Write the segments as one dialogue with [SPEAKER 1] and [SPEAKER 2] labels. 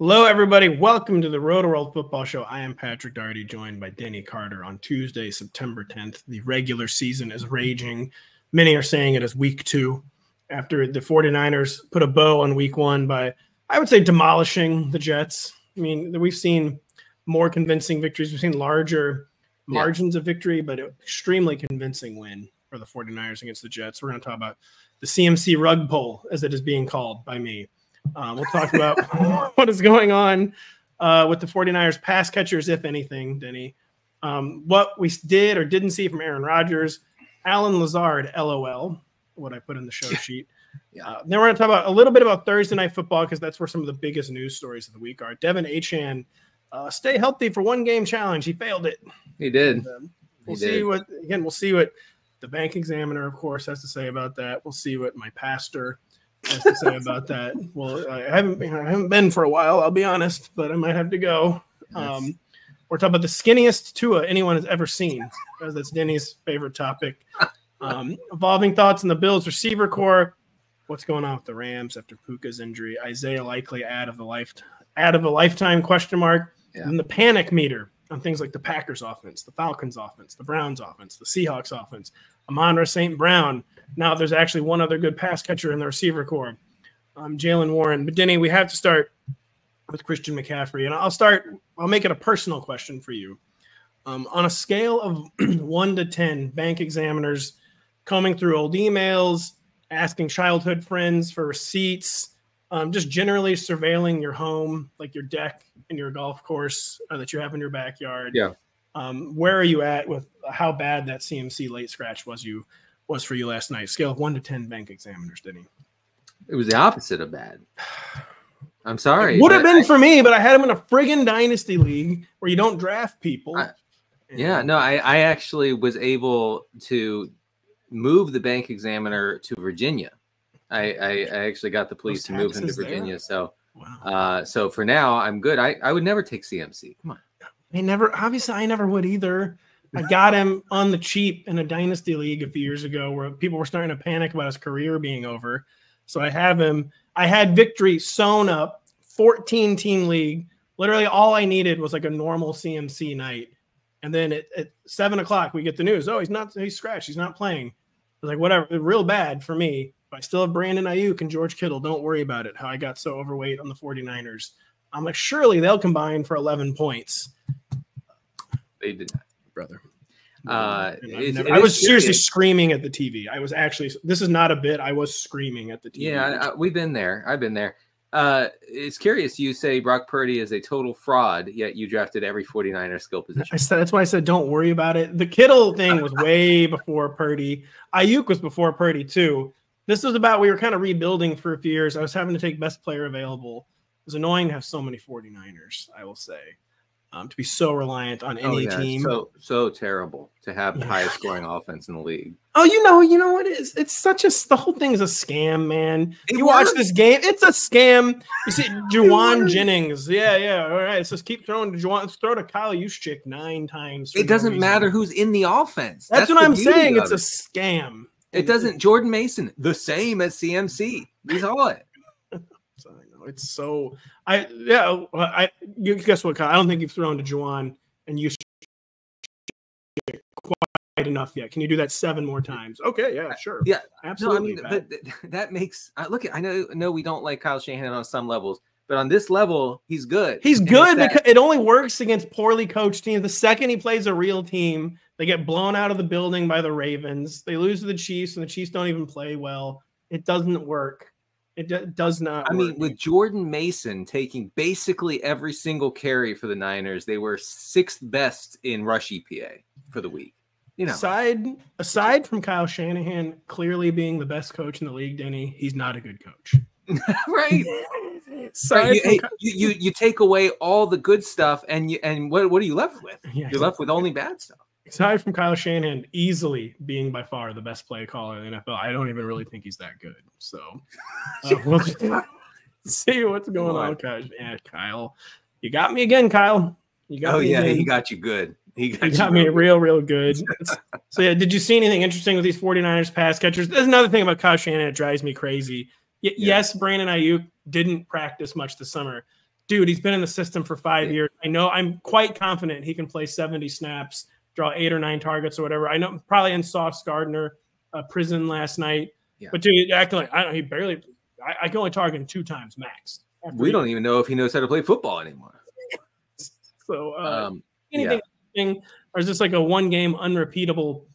[SPEAKER 1] Hello, everybody. Welcome to the Rotoworld Football Show. I am Patrick Daugherty, joined by Denny Carter on Tuesday, September 10th. The regular season is raging. Many are saying it is week 2 after the 49ers put a bow on week 1 by, I would say, demolishing the Jets. I mean, we've seen more convincing victories. We've seen larger margins of victory, but an extremely convincing win for the 49ers against the Jets. We're going to talk about the CMC rug pull, as it is being called by me. We'll talk about what is going on with the 49ers pass catchers, if anything, Denny. What we did or didn't see from Aaron Rodgers, Alan Lazard, LOL, what I put in the show sheet. Then we're going to talk about a little bit about Thursday Night Football because that's where some of the biggest news stories of the week are. Devin Achane, stay healthy for one game challenge. He failed it.
[SPEAKER 2] He did.
[SPEAKER 1] And, we'll see what the bank examiner, of course, has to say about that. We'll see what my pastor has to say about that. Well, I haven't been for a while, I'll be honest, but I might have to go. We're talking about the skinniest Tua anyone has ever seen, because that's Denny's favorite topic. Evolving thoughts on the Bills receiver core. What's going on with the Rams after Puka's injury? Isaiah likely out of a lifetime question mark. Yeah. And the panic meter on things like the Packers offense, the Falcons offense, the Browns offense, the Seahawks offense, Amon-Ra St. Brown. Now there's actually one other good pass catcher in the receiver core, Jaylen Warren. But Denny, we have to start with Christian McCaffrey. And I'll make it a personal question for you. On a scale of 1 to 10, bank examiners combing through old emails, asking childhood friends for receipts, just generally surveilling your home, like your deck and your golf course that you have in your backyard.
[SPEAKER 2] Yeah.
[SPEAKER 1] Where are you at with how bad that CMC late scratch was for you last night? Scale of 1 to 10 bank examiners, Denny.
[SPEAKER 2] It was the opposite of bad. I'm sorry.
[SPEAKER 1] It would have been for me, but I had him in a friggin' dynasty league where you don't draft people.
[SPEAKER 2] I actually was able to move the bank examiner to Virginia. I actually got the police to move him to Virginia. There? So, wow. So for now, I'm good. I would never take CMC. Come on.
[SPEAKER 1] I never would either. I got him on the cheap in a dynasty league a few years ago where people were starting to panic about his career being over. So I have him. I had victory sewn up, 14-team league. Literally all I needed was like a normal CMC night. And then at 7 o'clock, we get the news. Oh, he's scratched. He's not playing. I was like, whatever. Real bad for me. But I still have Brandon Ayuk and George Kittle. Don't worry about it, how I got so overweight on the 49ers. I'm like, surely they'll combine for 11 points.
[SPEAKER 2] They did not, brother.
[SPEAKER 1] I was seriously screaming at the TV. This is not a bit. I was screaming at the TV.
[SPEAKER 2] Yeah, we've been there. I've been there. It's curious. You say Brock Purdy is a total fraud, yet you drafted every 49er skill position.
[SPEAKER 1] That's why I said don't worry about it. The Kittle thing was way before Purdy. Ayuk was before Purdy too. This was about we were kind of rebuilding for a few years. I was having to take best player available. It was annoying to have so many 49ers, I will say. To be so reliant on any team.
[SPEAKER 2] So terrible to have the highest scoring offense in the league.
[SPEAKER 1] Oh, you know what it is? It's the whole thing is a scam, man. You watch this game, it's a scam. You see Juwan Jennings. Yeah. All right. So keep throwing to Juwan. Let's throw to Kyle Juszczyk 9 times.
[SPEAKER 2] It doesn't matter who's in the offense.
[SPEAKER 1] That's what I'm saying. It's a scam.
[SPEAKER 2] It doesn't. Jordan Mason, the same as CMC. We saw it.
[SPEAKER 1] It's so you guess what, Kyle? I don't think you've thrown to Juwan and you quite enough yet. Can you do that 7 more times? Okay, yeah, sure.
[SPEAKER 2] Yeah,
[SPEAKER 1] absolutely.
[SPEAKER 2] No, but that makes I know we don't like Kyle Shanahan on some levels, but on this level, he's good.
[SPEAKER 1] He's good because it only works against poorly coached teams. The second he plays a real team, they get blown out of the building by the Ravens. They lose to the Chiefs, and the Chiefs don't even play well. It doesn't work. It does not.
[SPEAKER 2] I mean, with Jordan Mason taking basically every single carry for the Niners, they were 6th best in rush EPA for the week. You know,
[SPEAKER 1] aside from Kyle Shanahan clearly being the best coach in the league, Denny, he's not a good coach.
[SPEAKER 2] Right. You take away all the good stuff, and what are you left with? Yeah, you're left with only bad stuff.
[SPEAKER 1] Aside from Kyle Shanahan easily being by far the best play caller in the NFL, I don't even really think he's that good. So we'll just see what's going on, Kyle. Yeah, Kyle. You got me again, Kyle. You got me again.
[SPEAKER 2] He got you good. He
[SPEAKER 1] got me real good. So, yeah, did you see anything interesting with these 49ers pass catchers? There's another thing about Kyle Shanahan that drives me crazy. Yes, Brandon Ayuk didn't practice much this summer. dude, he's been in the system for 5 years. I know, I'm quite confident he can play 70 snaps, draw 8 or 9 targets or whatever. I know probably in Sauce Gardner prison last night. Yeah. But dude, acting like he barely. I can only target him 2 times max.
[SPEAKER 2] We don't even know if he knows how to play football anymore.
[SPEAKER 1] So anything, or is this like a one-game unrepeatable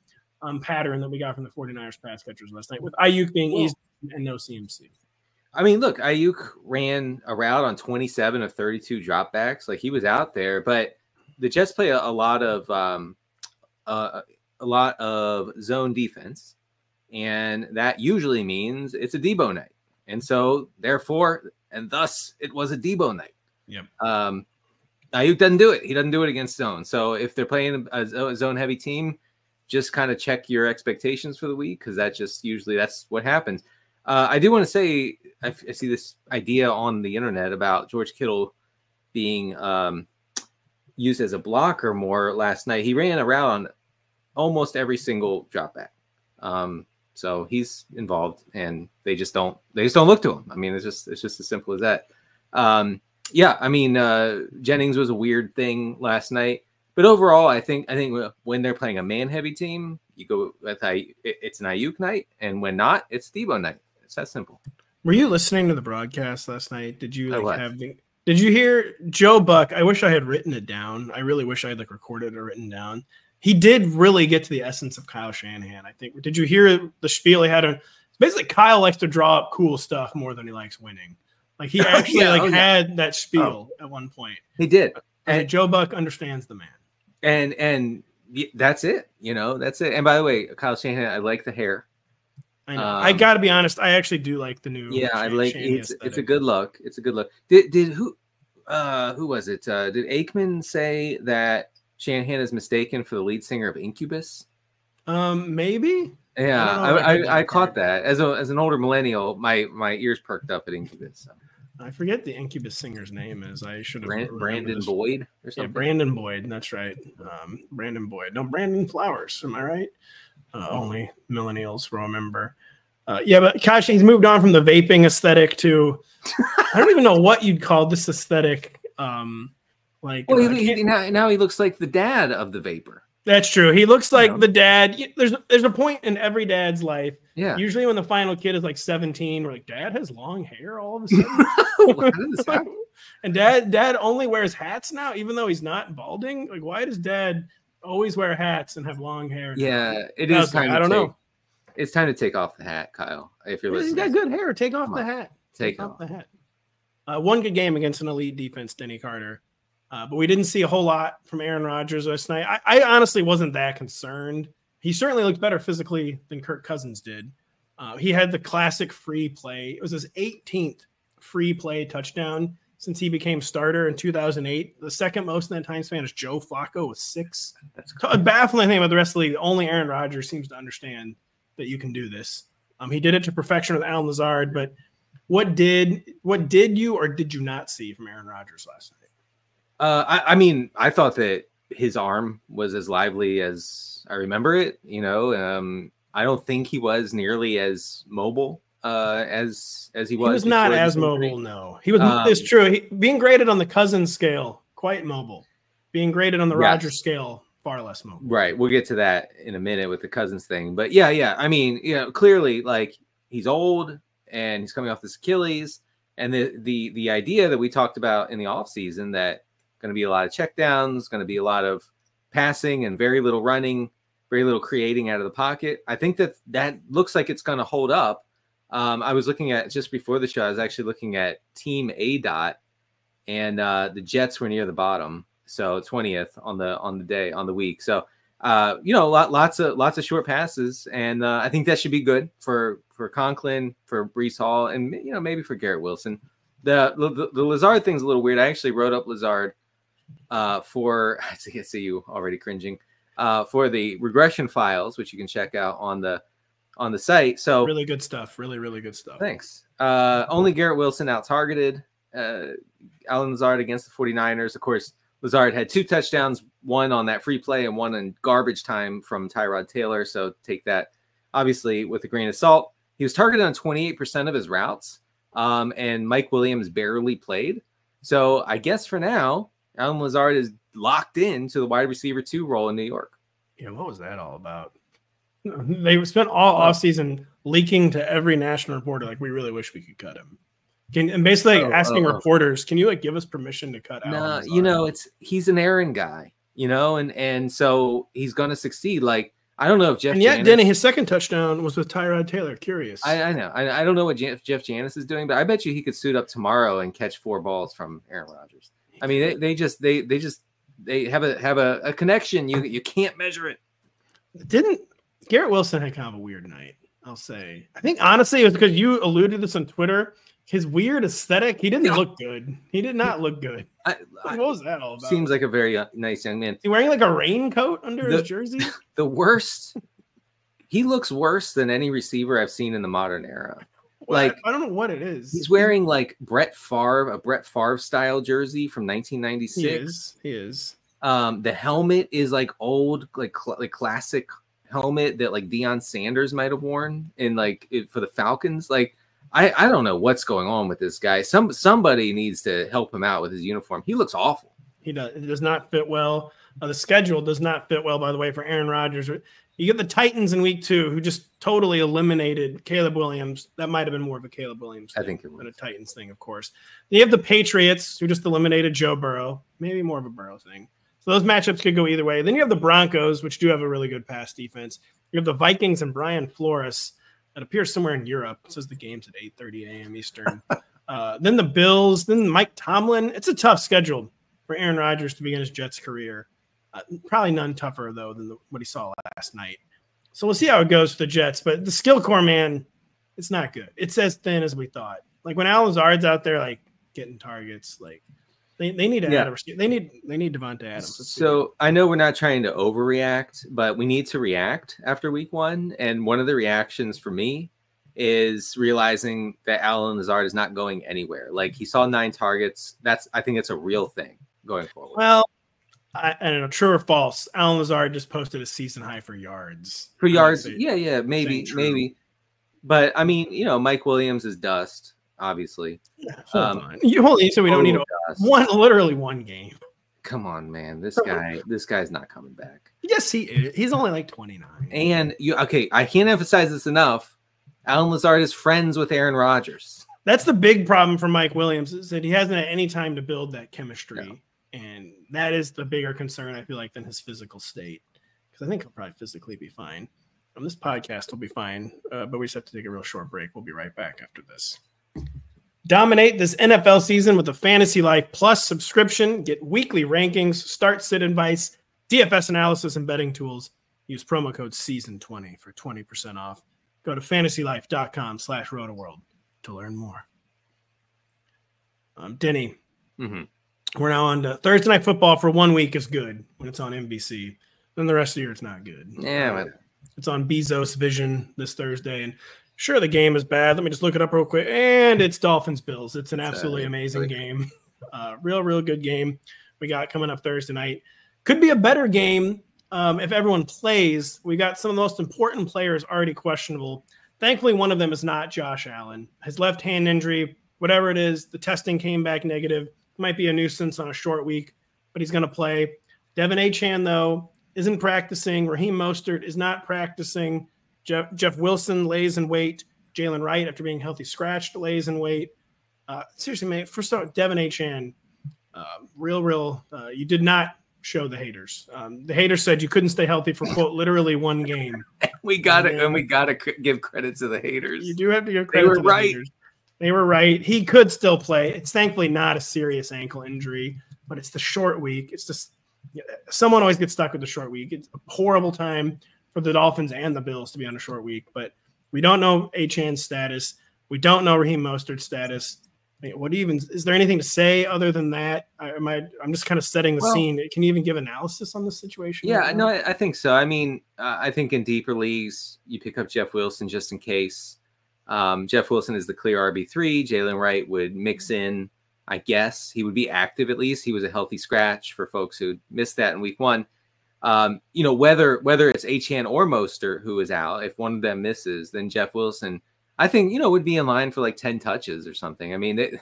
[SPEAKER 1] pattern that we got from the 49ers pass catchers last night with Ayuk being easy and no CMC?
[SPEAKER 2] I mean, look, Ayuk ran a route on 27 of 32 dropbacks. Like, he was out there, but the Jets play a lot of zone defense, and that usually means it's a Debo night. And so, therefore, and thus, it was a Debo night.
[SPEAKER 1] Yep.
[SPEAKER 2] Ayuk doesn't do it. He doesn't do it against zone. So if they're playing a zone-heavy team, just kind of check your expectations for the week, because that's what happens. I do want to say I see this idea on the internet about George Kittle being used as a blocker more last night. He ran a route on almost every single dropback. So he's involved, and they just don't look to him. I mean, it's just as simple as that. Yeah, I mean, Jennings was a weird thing last night, but overall, I think when they're playing a man-heavy team, you go with it's an Ayuk night, and when not, it's Debo night. It's that simple.
[SPEAKER 1] Were you listening to the broadcast last night? Did you Did you hear Joe Buck? I wish I had written it down. I really wish I had recorded or written down. He did really get to the essence of Kyle Shanahan, I think. Did you hear the spiel he had? Basically, Kyle likes to draw up cool stuff more than he likes winning. Like, he actually had that spiel at one point.
[SPEAKER 2] He did.
[SPEAKER 1] And Joe Buck understands the man.
[SPEAKER 2] And that's it. That's it. And by the way, Kyle Shanahan, I like the hair.
[SPEAKER 1] I know. I got to be honest. I actually do like the new.
[SPEAKER 2] Yeah, I like it's a good look. It's a good look. Did who was it? Did Aikman say that Shanahan is mistaken for the lead singer of Incubus?
[SPEAKER 1] Maybe.
[SPEAKER 2] Yeah, I caught that. As an older millennial, my ears perked up at Incubus. So.
[SPEAKER 1] I forget the Incubus singer's name is. I should have
[SPEAKER 2] Brandon Boyd or something.
[SPEAKER 1] Yeah, Brandon Boyd. That's right. Brandon Boyd. No, Brandon Flowers. Am I right? Only millennials will remember. Yeah, but gosh, he's moved on from the vaping aesthetic to I don't even know what you'd call this aesthetic. Now he looks like the dad of the vapor. That's true. He looks like the dad. There's a point in every dad's life.
[SPEAKER 2] Yeah.
[SPEAKER 1] Usually when the final kid is 17, we're like, Dad has long hair all of a sudden.
[SPEAKER 2] How did this happen?
[SPEAKER 1] And dad only wears hats now, even though he's not balding. Like, why does Dad always wear hats and have long hair?
[SPEAKER 2] Yeah, it is time. I don't know. It's time to take off the hat, Kyle. If you're listening,
[SPEAKER 1] he's got good hair. Take off the hat.
[SPEAKER 2] Take off
[SPEAKER 1] the hat. One good game against an elite defense, Denny Carter. But we didn't see a whole lot from Aaron Rodgers last night. I honestly wasn't that concerned. He certainly looked better physically than Kirk Cousins did. He had the classic free play. It was his 18th free play touchdown since he became starter in 2008. The second most in that time span is Joe Flacco with 6. That's a baffling thing about the rest of the league. Only Aaron Rodgers seems to understand that you can do this. He did it to perfection with Allen Lazard. But what did you or did you not see from Aaron Rodgers last night?
[SPEAKER 2] I mean, I thought that his arm was as lively as I remember it. I don't think he was nearly as mobile as he was. He was
[SPEAKER 1] not as mobile. No, he was. It's true. Being graded on the Cousins scale, quite mobile. Being graded on the Rodgers scale, far less mobile.
[SPEAKER 2] Right. We'll get to that in a minute with the Cousins thing. But yeah. I mean, clearly, he's old and he's coming off this Achilles, and the idea that we talked about in the offseason that going to be a lot of checkdowns, going to be a lot of passing and very little running, very little creating out of the pocket. I think that looks like it's going to hold up. I was looking at just before the show. I was actually looking at Team A. And the Jets were near the bottom, so 20th on the week. So lots of short passes, and I think that should be good for Conklin, for Breece Hall, and maybe for Garrett Wilson. The Lazard thing's a little weird. I actually wrote up Lazard for I see you already cringing for the regression files, which you can check out on the site. So
[SPEAKER 1] really good stuff. Really, really good stuff.
[SPEAKER 2] Thanks. Only Garrett Wilson out targeted. Allen Lazard against the 49ers. Of course, Lazard had 2 touchdowns, one on that free play and one in garbage time from Tyrod Taylor. So take that obviously with a grain of salt. He was targeted on 28% of his routes. And Mike Williams barely played. So I guess for now, Allen Lazard is locked into the wide receiver 2 role in New York.
[SPEAKER 1] Yeah, what was that all about? They spent all offseason leaking to every national reporter, like, we really wish we could cut him. And basically asking reporters, can you like give us permission to cut out?
[SPEAKER 2] No, he's an errand guy, and so he's going to succeed. Like, I don't know if Jeff. And yet,
[SPEAKER 1] Denny, his second touchdown was with Tyrod Taylor. Curious.
[SPEAKER 2] I know. I don't know what Jeff Janis is doing, but I bet you he could suit up tomorrow and catch 4 balls from Aaron Rodgers. I mean, they have a connection. You can't measure it.
[SPEAKER 1] Didn't Garrett Wilson had kind of a weird night? I'll say. I think honestly it was because you alluded to this on Twitter. His weird aesthetic, he didn't look good. He did not look good. What was that all about?
[SPEAKER 2] Seems like a very nice young man.
[SPEAKER 1] Is he wearing like a raincoat under his jersey?
[SPEAKER 2] The worst. He looks worse than any receiver I've seen in the modern era. Like,
[SPEAKER 1] I don't know what it is.
[SPEAKER 2] He's wearing like a Brett Favre style jersey from 1996.
[SPEAKER 1] He is.
[SPEAKER 2] The helmet is like old, like classic helmet that like Deion Sanders might have worn for the Falcons. Like, I don't know what's going on with this guy. Somebody needs to help him out with his uniform. He looks awful.
[SPEAKER 1] It does not fit well. The schedule does not fit well, by the way, for Aaron Rodgers. You get the Titans in week 2, who just totally eliminated Caleb Williams. That might have been more of a Caleb Williams thing than a Titans thing, of course. Then you have the Patriots, who just eliminated Joe Burrow. Maybe more of a Burrow thing. So those matchups could go either way. Then you have the Broncos, which do have a really good pass defense. You have the Vikings and Brian Flores. That appears somewhere in Europe. It says the game's at 8:30 a.m. Eastern. Then the Bills, then Mike Tomlin. It's a tough schedule for Aaron Rodgers to begin his Jets career. Probably none tougher, though, than what he saw last night. So we'll see how it goes for the Jets. But the skill core, man, it's not good. It's as thin as we thought. Like when Allen Lazard's out there, like getting targets, like they need to add a receiver. They need Devontae Adams.
[SPEAKER 2] So I know we're not trying to overreact, but we need to react after week 1. And one of the reactions for me is realizing that Allen Lazard is not going anywhere. Like he saw 9 targets. I think it's a real thing going forward.
[SPEAKER 1] Well, I don't know, true or false. Allen Lazard just posted a season high for yards.
[SPEAKER 2] Yeah, maybe. But I mean, Mike Williams is dust. Obviously,
[SPEAKER 1] hold on. We don't need literally one game.
[SPEAKER 2] Come on, man. This guy's not coming back.
[SPEAKER 1] Yes, he is. He's only like 29.
[SPEAKER 2] And I can't emphasize this enough. Allen Lazard is friends with Aaron Rodgers.
[SPEAKER 1] That's the big problem for Mike Williams, is that he hasn't had any time to build that chemistry. No. And that is the bigger concern, I feel like, than his physical state. Because I think he'll probably physically be fine. This podcast will be fine, but we just have to take a real short break. We'll be right back after this. Dominate this NFL season with the Fantasy Life Plus subscription. Get weekly rankings, start sit advice, DFS analysis, and betting tools. Use promo code SEASON20 for 20% off. Go to fantasylife.com/rotoworld to learn more. Denny, we're now on to Thursday Night Football for 1 week is good when it's on NBC. Then the rest of the year it's not good.
[SPEAKER 2] Yeah,
[SPEAKER 1] it's on Bezos Vision this Thursday, and sure, the game is bad. Let me just look it up real quick. And it's Dolphins-Bills. It's an absolutely amazing game. Real good game we got coming up Thursday night. Could be a better game if everyone plays. We got some of the most important players already questionable. Thankfully, one of them is not Josh Allen. His left hand injury, whatever it is, the testing came back negative. Might be a nuisance on a short week, but he's going to play. Devin Achane, though, isn't practicing. Raheem Mostert is not practicing. Jeff Wilson lays in wait. Jaylen Wright, after being healthy scratched, lays in wait. Seriously, man, first of all, Devin Achane, you did not show the haters. The haters said you couldn't stay healthy for, quote, literally 1 game.
[SPEAKER 2] we gotta give credit to the haters.
[SPEAKER 1] You do have to give credit to the haters. They were right. He could still play. It's thankfully not a serious ankle injury, but it's the short week. It's just someone always gets stuck with the short week. It's a horrible time for the Dolphins and the Bills to be on a short week, but we don't know Achane's status. We don't know Raheem Mostert's status. Is there anything to say other than that? I'm just kind of setting the scene. Can you even give analysis on this situation?
[SPEAKER 2] Yeah, no, I think so. I mean, I think in deeper leagues, you pick up Jeff Wilson just in case. Jeff Wilson is the clear RB3. Jaylen Wright would mix in, I guess. He would be active at least. He was a healthy scratch for folks who missed that in week 1. Whether it's Achane or Mostert who is out, if one of them misses, then Jeff Wilson, I think, would be in line for like 10 touches or something. I mean,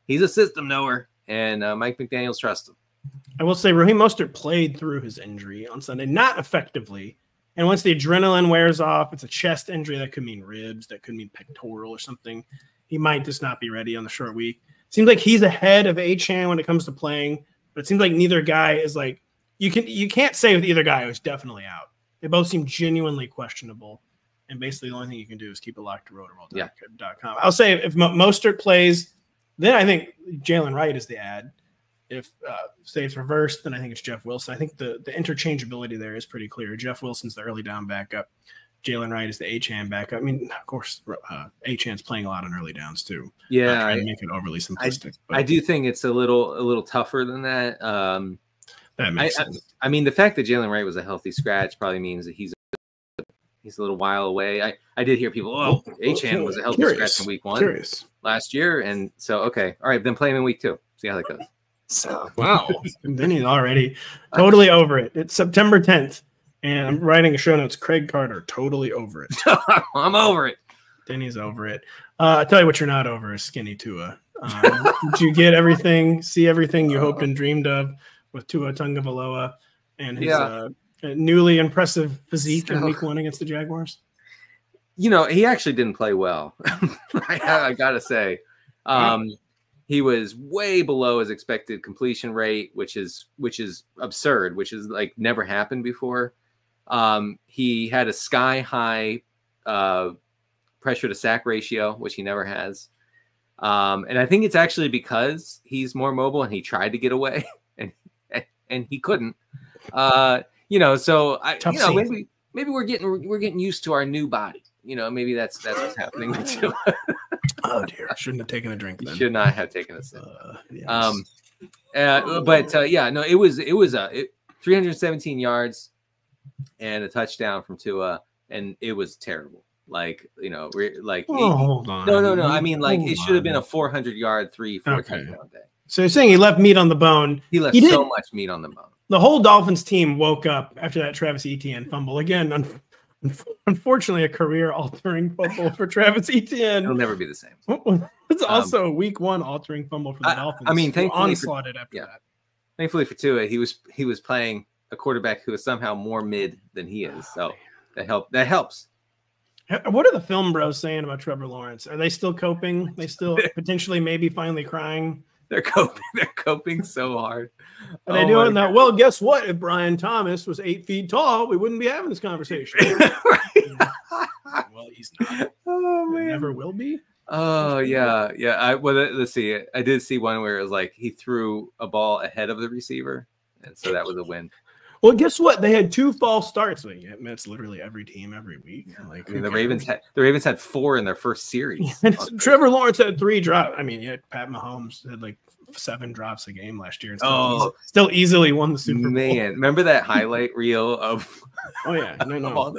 [SPEAKER 2] he's a system knower, and Mike McDaniels trusts him.
[SPEAKER 1] I will say Raheem Mostert played through his injury on Sunday, not effectively. And once the adrenaline wears off, it's a chest injury that could mean ribs, that could mean pectoral or something. He might just not be ready on the short week. Seems like he's ahead of Achane when it comes to playing, but it seems like neither guy is like you can't say with either guy who's definitely out. They both seem genuinely questionable, and basically the only thing you can do is keep it locked to Rotoworld.com. I'll say if Mostert plays, then I think Jaylen Wright is the ad. If say it's reversed, then I think it's Jeff Wilson. I think the interchangeability there is pretty clear. Jeff Wilson's the early down backup. Jaylen Wright is the Achane backup. I mean, of course, Achane's playing a lot on early downs too.
[SPEAKER 2] Yeah,
[SPEAKER 1] I make it overly simplistic.
[SPEAKER 2] I do think it's a little tougher than that.
[SPEAKER 1] That makes sense.
[SPEAKER 2] I mean, the fact that Jaylen Wright was a healthy scratch probably means that he's a little while away. I did hear people, Achane was a healthy scratch in week 1 last year, and so okay, all right, then play him in week 2. See how that goes.
[SPEAKER 1] So wow, then he's already totally over it. It's September 10th, and I'm writing a show notes. Craig Carter, totally over it.
[SPEAKER 2] I'm over it.
[SPEAKER 1] Denny's over it. I tell you what, you're not over is Skinny Tua. Did you get everything? See everything you hoped and dreamed of with Tua Tagovailoa and his newly impressive physique in Week 1 against the Jaguars?
[SPEAKER 2] You know, he actually didn't play well. I gotta say. He was way below his expected completion rate, which is absurd, which is like never happened before. He had a sky high pressure to sack ratio, which he never has. And I think it's actually because he's more mobile and he tried to get away and he couldn't. So maybe we're getting used to our new body. Maybe that's what's happening too.
[SPEAKER 1] Oh dear! I shouldn't have taken a drink. Then.
[SPEAKER 2] Should not have taken a sip.
[SPEAKER 1] Yes.
[SPEAKER 2] It was 317 yards and a touchdown from Tua, and it was terrible.
[SPEAKER 1] Hold on.
[SPEAKER 2] No. I mean, it should have been a 400-yard 3-4 touchdown day.
[SPEAKER 1] So you're saying he left meat on the bone?
[SPEAKER 2] He left so much meat on the bone.
[SPEAKER 1] The whole Dolphins team woke up after that Travis Etienne fumble again. Unfortunately, a career-altering fumble for Travis Etienne.
[SPEAKER 2] It'll never be the same.
[SPEAKER 1] It's also a Week 1 altering fumble for the Dolphins.
[SPEAKER 2] I mean, thankfully
[SPEAKER 1] onslaughted after that.
[SPEAKER 2] Thankfully for Tua, he was playing a quarterback who is somehow more mid than he is. So that helps.
[SPEAKER 1] What are the film bros saying about Trevor Lawrence? Are they still coping? They still potentially maybe finally crying?
[SPEAKER 2] They're coping. They're coping so hard.
[SPEAKER 1] Are they doing that? Well, guess what? If Brian Thomas was 8 feet tall, we wouldn't be having this conversation. Well, he's not. Oh man, he never will be.
[SPEAKER 2] Oh yeah. Let's see. I did see one where it was like he threw a ball ahead of the receiver, and so that was a win.
[SPEAKER 1] Well, guess what? They had 2 false starts. That's literally every team every week.
[SPEAKER 2] The Ravens had 4 in their first series.
[SPEAKER 1] Trevor Lawrence had 3 drops. I mean, Pat Mahomes had 7 drops a game last year. And still easily won the Super Bowl.
[SPEAKER 2] Man, remember that highlight reel of?
[SPEAKER 1] Oh yeah,
[SPEAKER 2] of all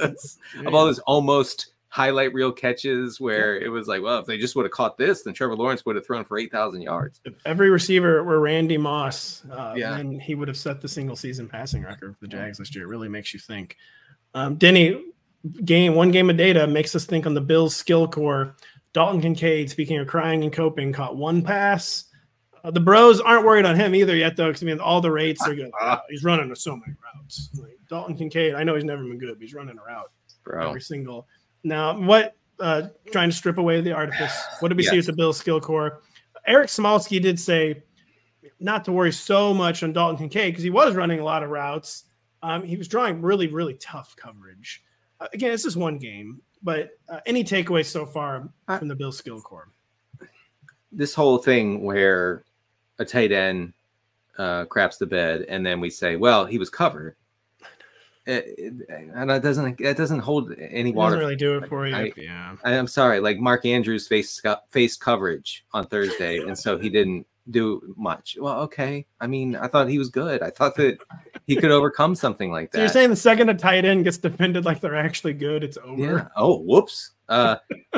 [SPEAKER 2] this almost highlight reel catches where it was like, well, if they just would have caught this, then Trevor Lawrence would have thrown for 8,000 yards.
[SPEAKER 1] If every receiver were Randy Moss, then he would have set the single season passing record for the Jags last year. It really makes you think. Denny, one game of data makes us think on the Bills skill core. Dalton Kincaid, speaking of crying and coping, caught 1 pass. The bros aren't worried on him either yet, though, because all the rates are good. He's running so many routes. Dalton Kincaid, I know he's never been good, but he's running a route every single. Now, what trying to strip away the artifice? What did we see with the Bills skill core? Eric Smolsky did say not to worry so much on Dalton Kincaid because he was running a lot of routes. He was drawing really, really tough coverage. Again, it's just one game, but any takeaways so far from the Bills skill core?
[SPEAKER 2] This whole thing where a tight end craps the bed, and then we say, "Well, he was covered." And that doesn't hold any water.
[SPEAKER 1] Doesn't really do it for you.
[SPEAKER 2] I'm sorry. Like Mark Andrews faced coverage on Thursday, and so he didn't do much. Well, okay. I mean, I thought he was good. I thought that he could overcome something like that.
[SPEAKER 1] So you're saying the second a tight end gets defended like they're actually good, it's over?
[SPEAKER 2] Yeah. Oh, whoops.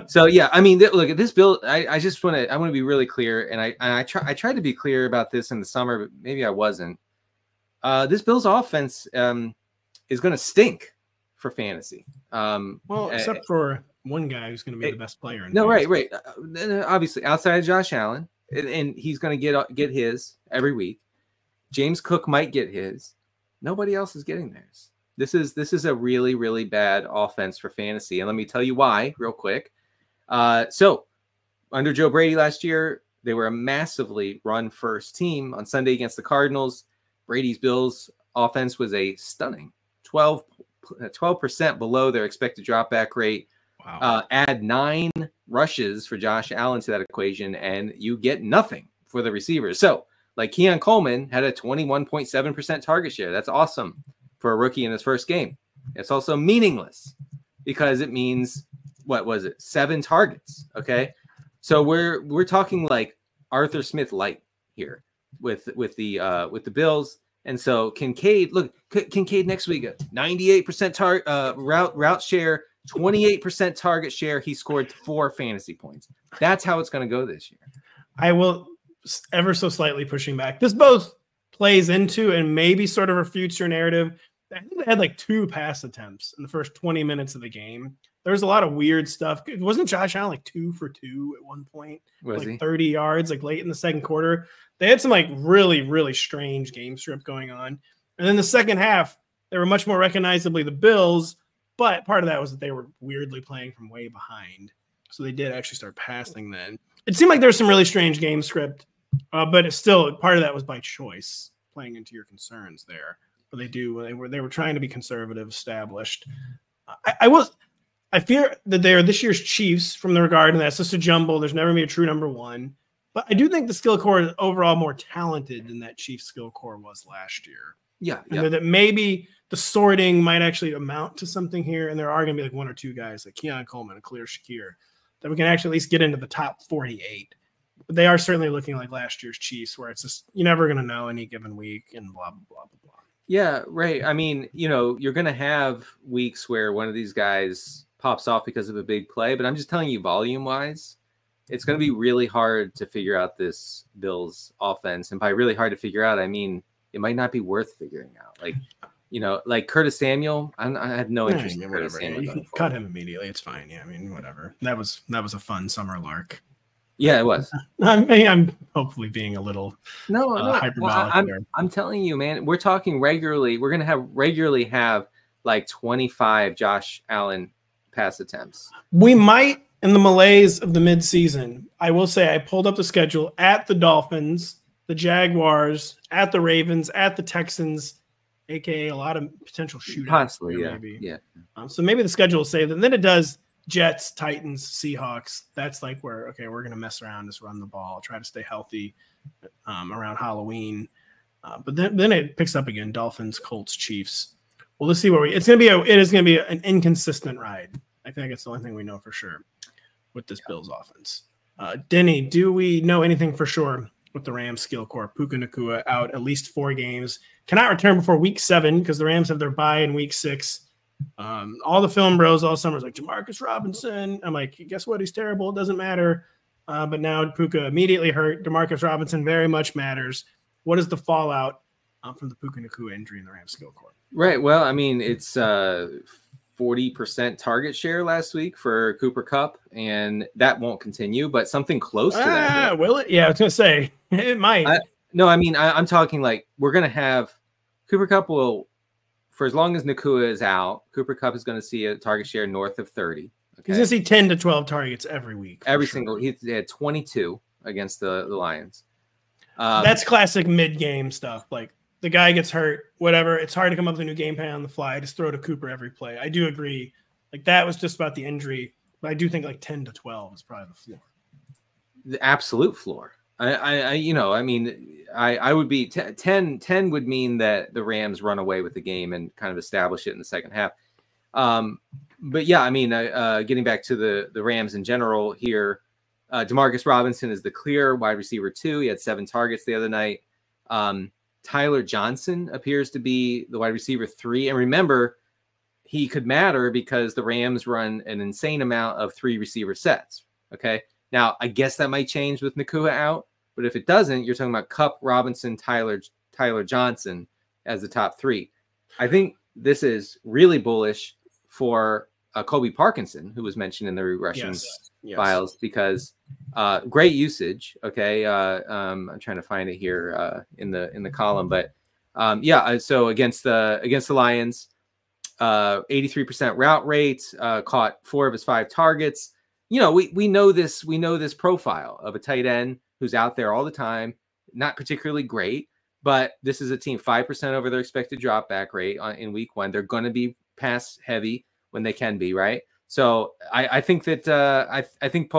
[SPEAKER 2] So yeah, I mean, look at this Bill. I want to be really clear, and I tried to be clear about this in the summer, but maybe I wasn't. This Bills offense is going to stink for fantasy.
[SPEAKER 1] Except for one guy who's going to be the best player.
[SPEAKER 2] Right. Obviously, outside of Josh Allen, and he's going to get his every week. James Cook might get his. Nobody else is getting theirs. This is a really, really bad offense for fantasy. And let me tell you why real quick. So under Joe Brady last year, they were a massively run first team. On Sunday against the Cardinals, Brady's Bills offense was a stunning 12% below their expected drop back rate. Wow. Add 9 rushes for Josh Allen to that equation, and you get nothing for the receivers. So like Keon Coleman had a 21.7% target share. That's awesome for a rookie in his first game. It's also meaningless because it means, what was it? 7 targets. Okay. So we're talking like Arthur Smith light here with the Bills. And so Kincaid next week, 98% route share, 28% target share. He scored 4 fantasy points. That's how it's going to go this year.
[SPEAKER 1] I will ever so slightly pushing back. This both plays into and maybe sort of refutes your narrative. I think they had like 2 pass attempts in the first 20 minutes of the game. There was a lot of weird stuff. Wasn't Josh Allen like 2 for 2 at one point?
[SPEAKER 2] Was
[SPEAKER 1] like
[SPEAKER 2] he?
[SPEAKER 1] 30 yards, like late in the second quarter. They had some like really, really strange game script going on. And then the second half, they were much more recognizably the Bills, but part of that was that they were weirdly playing from way behind. So they did actually start passing then. It seemed like there was some really strange game script, but it's still part of that was by choice, playing into your concerns there. But they were trying to be conservative, established. I fear that they are this year's Chiefs from the regard, and that's just a jumble. There's never going to be a true number 1. But I do think the skill core is overall more talented than that Chiefs skill core was last year.
[SPEAKER 2] Yeah.
[SPEAKER 1] And that maybe the sorting might actually amount to something here, and there are going to be like 1 or 2 guys like Keon Coleman and Khalil Shakir that we can actually at least get into the top 48. But they are certainly looking like last year's Chiefs, where it's just you're never going to know any given week and blah, blah, blah, blah, blah.
[SPEAKER 2] Yeah, right. I mean, you're going to have weeks where one of these guys pops off because of a big play, but I'm just telling you volume-wise, it's going to be really hard to figure out this Bills offense. And by really hard to figure out, I mean, it might not be worth figuring out. Like Curtis Samuel, I had no interest in Curtis Samuel.
[SPEAKER 1] You can cut him immediately. It's fine. Yeah, I mean, whatever. That was a fun summer lark.
[SPEAKER 2] Yeah, it was.
[SPEAKER 1] I'm hopefully being a little hyperbolic there.
[SPEAKER 2] I'm telling you, man, we're talking regularly. We're going to regularly have like 25 Josh Allen pass attempts.
[SPEAKER 1] We might in the malaise of the midseason. I will say I pulled up the schedule at the Dolphins, the Jaguars, at the Ravens, at the Texans, aka a lot of potential shootouts.
[SPEAKER 2] Possibly, yeah.
[SPEAKER 1] Maybe.
[SPEAKER 2] Yeah.
[SPEAKER 1] So maybe the schedule will save, and then it does Jets, Titans, Seahawks. That's like where, okay, we're going to mess around, just run the ball, try to stay healthy around Halloween. But then it picks up again, Dolphins, Colts, Chiefs. Well, let's see where it is going to be an inconsistent ride. I think it's the only thing we know for sure with this Bills offense. Denny, do we know anything for sure with the Rams skill core? Puka Nacua out at least 4 games. Cannot return before week 7 because the Rams have their bye in week 6. All the film bros all summer is like Jamarcus Robinson. I'm like, guess what? He's terrible. It doesn't matter. But now Puka immediately hurt. Demarcus Robinson very much matters. What is the fallout from the Puka Nacua injury in the Rams skill core?
[SPEAKER 2] Right. Well, I mean, it's 40% target share last week for Cooper Kupp, and that won't continue, but something close to that.
[SPEAKER 1] Will it? Yeah, I was going to say it might.
[SPEAKER 2] I'm talking like we're going to have Cooper Kupp will, for as long as Nacua is out, Cooper Kupp is going to see a target share north of 30. Okay?
[SPEAKER 1] He's going to see 10 to 12 targets every week.
[SPEAKER 2] He had 22 against the Lions.
[SPEAKER 1] That's classic mid-game stuff. Like the guy gets hurt, whatever. It's hard to come up with a new game plan on the fly. Just throw to Cooper every play. I do agree. Like that was just about the injury, but I do think like 10 to 12 is probably the floor.
[SPEAKER 2] The absolute floor. I would be 10 would mean that the Rams run away with the game and kind of establish it in the second half. But yeah, I mean, getting back to the Rams in general here, Demarcus Robinson is the clear wide receiver 2. He had 7 targets the other night. Tyler Johnson appears to be the wide receiver 3. And remember, he could matter because the Rams run an insane amount of 3 receiver sets. Okay. Now, I guess that might change with Nacua out, but if it doesn't, you're talking about Kupp, Robinson, Tyler Johnson as the top 3. I think this is really bullish for Kobe Parkinson, who was mentioned in the regression files, because great usage. Okay, I'm trying to find it here in the column, but so against the Lions, 83% route rate, caught 4 of his 5 targets. You know, we know this profile of a tight end who's out there all the time, not particularly great, but this is a team 5% over their expected drop back rate in week 1. They're going to be pass heavy when they can be, right? So I think that I think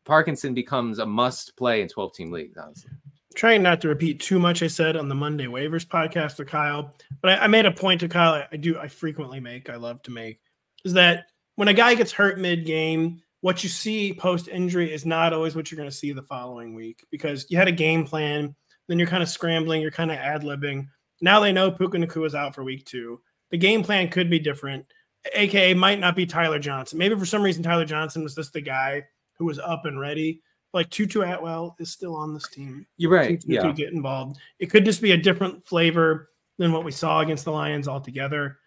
[SPEAKER 2] Parkinson becomes a must play in 12-team leagues, honestly.
[SPEAKER 1] Trying not to repeat too much I said on the Monday waivers podcast with Kyle, but I made a point to Kyle I frequently make, I love to make, is that when a guy gets hurt mid-game, what you see post-injury is not always what you're going to see the following week, because you had a game plan, then you're kind of scrambling, you're kind of ad-libbing. Now they know Puka Nacua is out for week 2. The game plan could be different, aka might not be Tyler Johnson. Maybe for some reason Tyler Johnson was just the guy who was up and ready. Like Tutu Atwell is still on this team.
[SPEAKER 2] You're right.
[SPEAKER 1] Tutu could get involved. It could just be a different flavor than what we saw against the Lions altogether.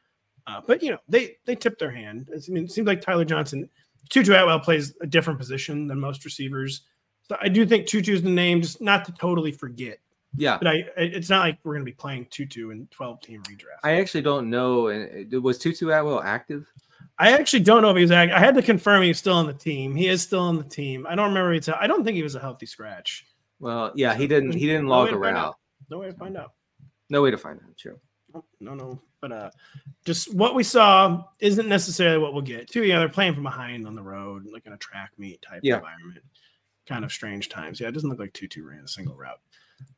[SPEAKER 1] But you know, they tipped their hand. I mean, it seems like Tyler Johnson, Tutu Atwell plays a different position than most receivers. So I do think Tutu's the name, just not to totally forget.
[SPEAKER 2] Yeah.
[SPEAKER 1] But it's not like we're going to be playing Tutu in 12-team redraft.
[SPEAKER 2] I actually don't know. Was Tutu Atwell active?
[SPEAKER 1] I actually don't know if he was active. I had to confirm he's still on the team. He is still on the team. I don't remember. I don't think he was a healthy scratch.
[SPEAKER 2] Well, yeah, so he didn't log a route.
[SPEAKER 1] No way to find out.
[SPEAKER 2] No way to find out. True.
[SPEAKER 1] No. But just what we saw isn't necessarily what we'll get. Too, they're playing from behind on the road, like in a track meet type environment. Kind of strange times. Yeah, it doesn't look like Tutu ran a single route.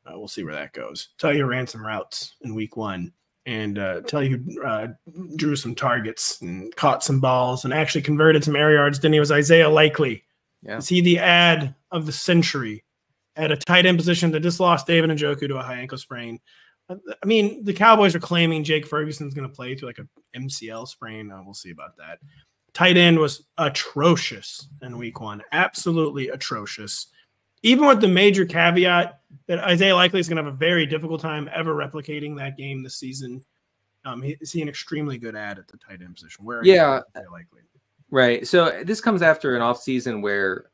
[SPEAKER 1] We'll see where that goes. Tell you ran some routes in week 1, and tell you drew some targets and caught some balls and actually converted some air yards. Then he was Isaiah Likely. Yeah. Is he the ad of the century at a tight end position that just lost David Njoku to a high ankle sprain? I mean, the Cowboys are claiming Jake Ferguson's going to play through like a MCL sprain. We'll see about that. Tight end was atrocious in week 1. Absolutely atrocious. Even with the major caveat that Isaiah Likely is going to have a very difficult time ever replicating that game this season, is he an extremely good ad at the tight end position? Where are you, Isaiah Likely?
[SPEAKER 2] Right. So this comes after an offseason where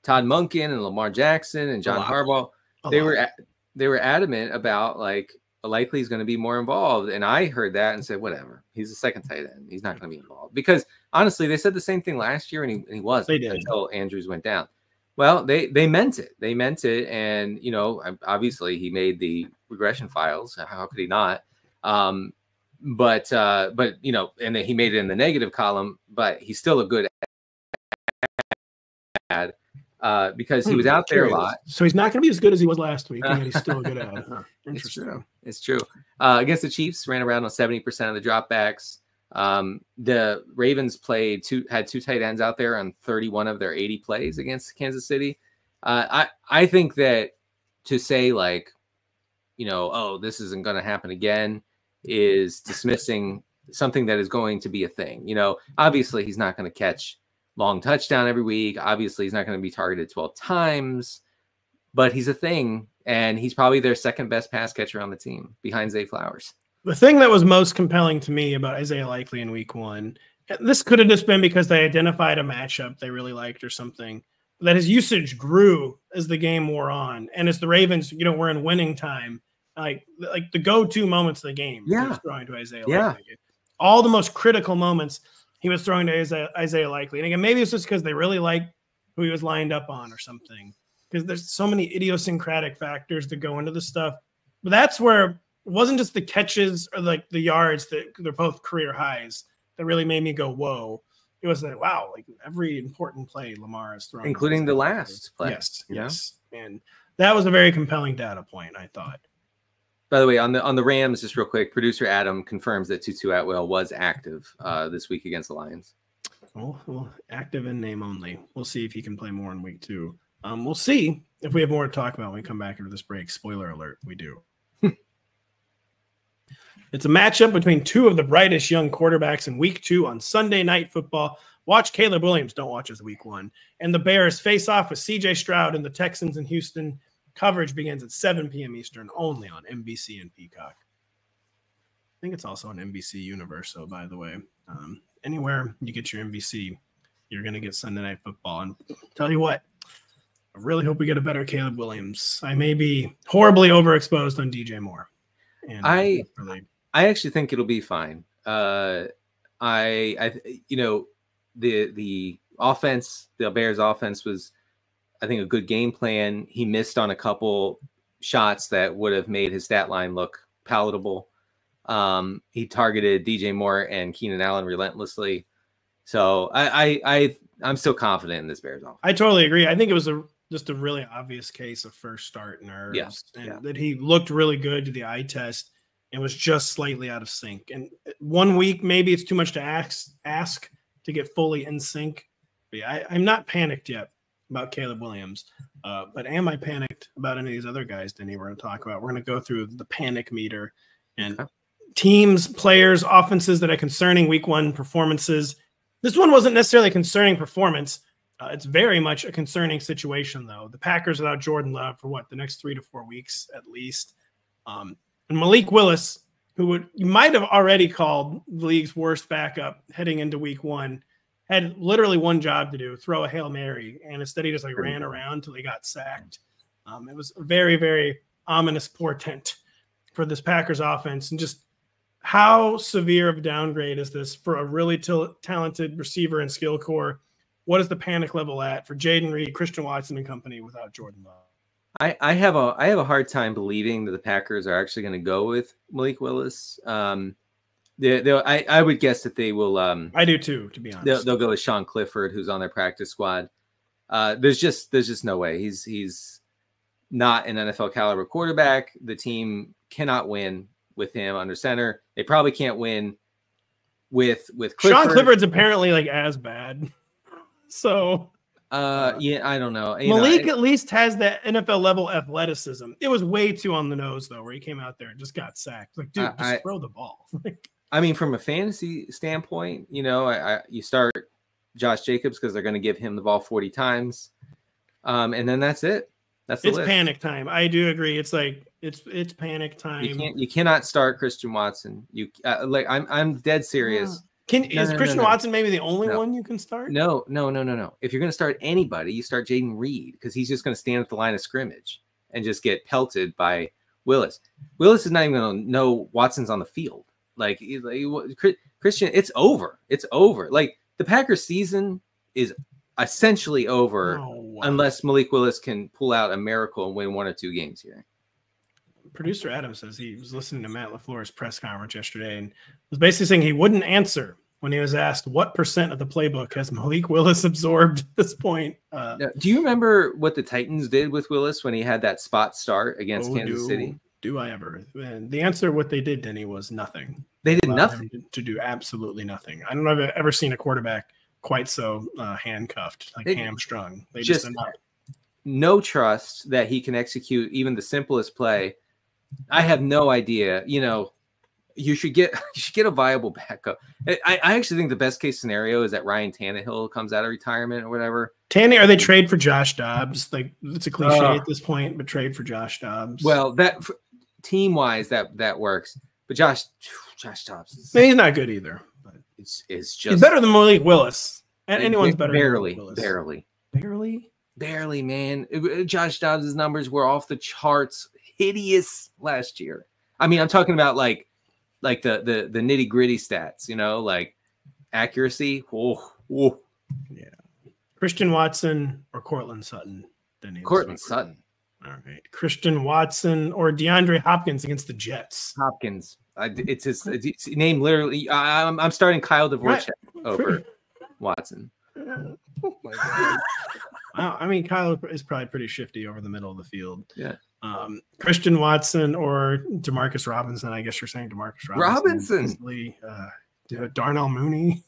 [SPEAKER 2] Todd Monken and Lamar Jackson and John Harbaugh, they were adamant about like Likely is going to be more involved. And I heard that and said, whatever. He's the second tight end. He's not going to be involved. Because honestly, they said the same thing last year and he wasn't until Andrews went down. Well, they meant it. They meant it. And, you know, obviously he made the regression files. How could he not? But you know, and then he made it in the negative column, but he's still a good ad because he was out there a lot.
[SPEAKER 1] So he's not going to be as good as he was last week, and he's still a good ad. Huh.
[SPEAKER 2] Interesting. It's true. Against the Chiefs, ran around on 70% of the dropbacks. The Ravens had 2 tight ends out there on 31 of their 80 plays against Kansas City. I think that to say like, you know, oh, this isn't going to happen again is dismissing something that is going to be a thing. You know, obviously he's not going to catch long touchdown every week. Obviously he's not going to be targeted 12 times, but he's a thing. And he's probably their second best pass catcher on the team behind Zay Flowers.
[SPEAKER 1] The thing that was most compelling to me about Isaiah Likely in week 1, this could have just been because they identified a matchup they really liked or something, that his usage grew as the game wore on. And as the Ravens, you know, were in winning time, like the go-to moments of the game, he was throwing to Isaiah Likely. All the most critical moments, he was throwing to Isaiah Likely. And again, maybe it's just because they really liked who he was lined up on or something, because there's so many idiosyncratic factors that go into this stuff. But that's where it wasn't just the catches or like the yards that they're both career highs that really made me go, whoa. It was like, wow, like every important play Lamar has thrown.
[SPEAKER 2] Including the last play.
[SPEAKER 1] Yes. And that was a very compelling data point, I thought.
[SPEAKER 2] By the way, on the Rams, just real quick, producer Adam confirms that Tutu Atwell was active this week against the Lions.
[SPEAKER 1] Well, active in name only. We'll see if he can play more in week 2. We'll see if we have more to talk about when we come back into this break. Spoiler alert, we do. It's a matchup between 2 of the brightest young quarterbacks in week 2 on Sunday Night Football. Watch Caleb Williams. Don't watch his week 1. And the Bears face off with C.J. Stroud and the Texans in Houston. Coverage begins at 7 p.m. Eastern, only on NBC and Peacock. I think it's also on NBC Universo, by the way. anywhere you get your NBC, you're going to get Sunday Night Football. And tell you what, I really hope we get a better Caleb Williams. I may be horribly overexposed on DJ Moore. And
[SPEAKER 2] I actually think it'll be fine. The offense, the Bears offense was, I think, a good game plan. He missed on a couple shots that would have made his stat line look palatable. He targeted DJ Moore and Keenan Allen relentlessly. So I'm still confident in this Bears offense.
[SPEAKER 1] I totally agree. I think it was just a really obvious case of first start nerves, that he looked really good to the eye test and was just slightly out of sync. And 1 week, maybe it's too much to ask to get fully in sync. But yeah, I'm not panicked yet about Caleb Williams, but am I panicked about any of these other guys, Denny, we're going to talk about? We're going to go through the panic meter and teams, players, offenses that are concerning week 1 performances. This one wasn't necessarily a concerning performance. It's very much a concerning situation, though. The Packers without Jordan Love for the next 3 to 4 weeks at least. And Malik Willis, who you might have already called the league's worst backup heading into week 1, had literally one job to do: throw a Hail Mary. And instead, he just ran around until he got sacked. It was a very, very ominous portent for this Packers offense. And just how severe of a downgrade is this for a really talented receiver and skill core? What is the panic level at for Jaden Reed, Christian Watson, and company without Jordan Love?
[SPEAKER 2] I have a hard time believing that the Packers are actually going to go with Malik Willis. I would guess that they will.
[SPEAKER 1] I do too, to be honest.
[SPEAKER 2] They'll go with Sean Clifford, who's on their practice squad. There's just no way. He's not an NFL caliber quarterback. The team cannot win with him under center. They probably can't win with Clifford.
[SPEAKER 1] Sean Clifford's apparently as bad. So,
[SPEAKER 2] I don't know.
[SPEAKER 1] Malik at least has that NFL level athleticism. It was way too on the nose, though, where he came out there and just got sacked. Dude, just throw the ball.
[SPEAKER 2] I mean, from a fantasy standpoint, you start Josh Jacobs because they're going to give him the ball 40 times. And then that's it. That's the list.
[SPEAKER 1] Panic time. I do agree. It's panic time.
[SPEAKER 2] You cannot start Christian Watson. I'm dead serious.
[SPEAKER 1] Is Christian Watson maybe the only one you can start?
[SPEAKER 2] No. If you're going to start anybody, you start Jaden Reed, because he's just going to stand at the line of scrimmage and just get pelted by Willis. Willis is not even going to know Watson's on the field. Christian, it's over. It's over. The Packers season is essentially over unless Malik Willis can pull out a miracle and win 1 or 2 games here.
[SPEAKER 1] Producer Adam says he was listening to Matt LaFleur's press conference yesterday and was basically saying he wouldn't answer when he was asked what % of the playbook has Malik Willis absorbed at this point.
[SPEAKER 2] Do you remember what the Titans did with Willis when he had that spot start against Kansas City?
[SPEAKER 1] Do I ever? And the answer, what they did, Denny, was nothing.
[SPEAKER 2] They did nothing.
[SPEAKER 1] To do absolutely nothing. I don't know if I've ever seen a quarterback quite so handcuffed, hamstrung. They just
[SPEAKER 2] no trust that he can execute even the simplest play. I have no idea. You should get a viable backup. I actually think the best case scenario is that Ryan Tannehill comes out of retirement or whatever.
[SPEAKER 1] Or they trade for Josh Dobbs. It's a cliche at this point, but trade for Josh Dobbs.
[SPEAKER 2] Well, that team wise that works. But Josh Dobbs
[SPEAKER 1] he's not good either. But
[SPEAKER 2] it's just
[SPEAKER 1] he's better than Malik Willis. And anyone's better than Malik Willis.
[SPEAKER 2] Barely, man. Josh Dobbs' numbers were off the charts, hideous last year. I mean, I'm talking about like the nitty gritty stats, accuracy. Yeah.
[SPEAKER 1] Christian Watson or Cortland Sutton?
[SPEAKER 2] Cortland Sutton.
[SPEAKER 1] All right. Christian Watson or DeAndre Hopkins against the Jets?
[SPEAKER 2] Hopkins. It's his name literally. I'm starting Kyle Dvorak over Watson.
[SPEAKER 1] Oh my God. Wow. I mean, Kyle is probably pretty shifty over the middle of the field.
[SPEAKER 2] Yeah.
[SPEAKER 1] Christian Watson or Demarcus Robinson. I guess you're saying Demarcus Robinson. Darnell Mooney.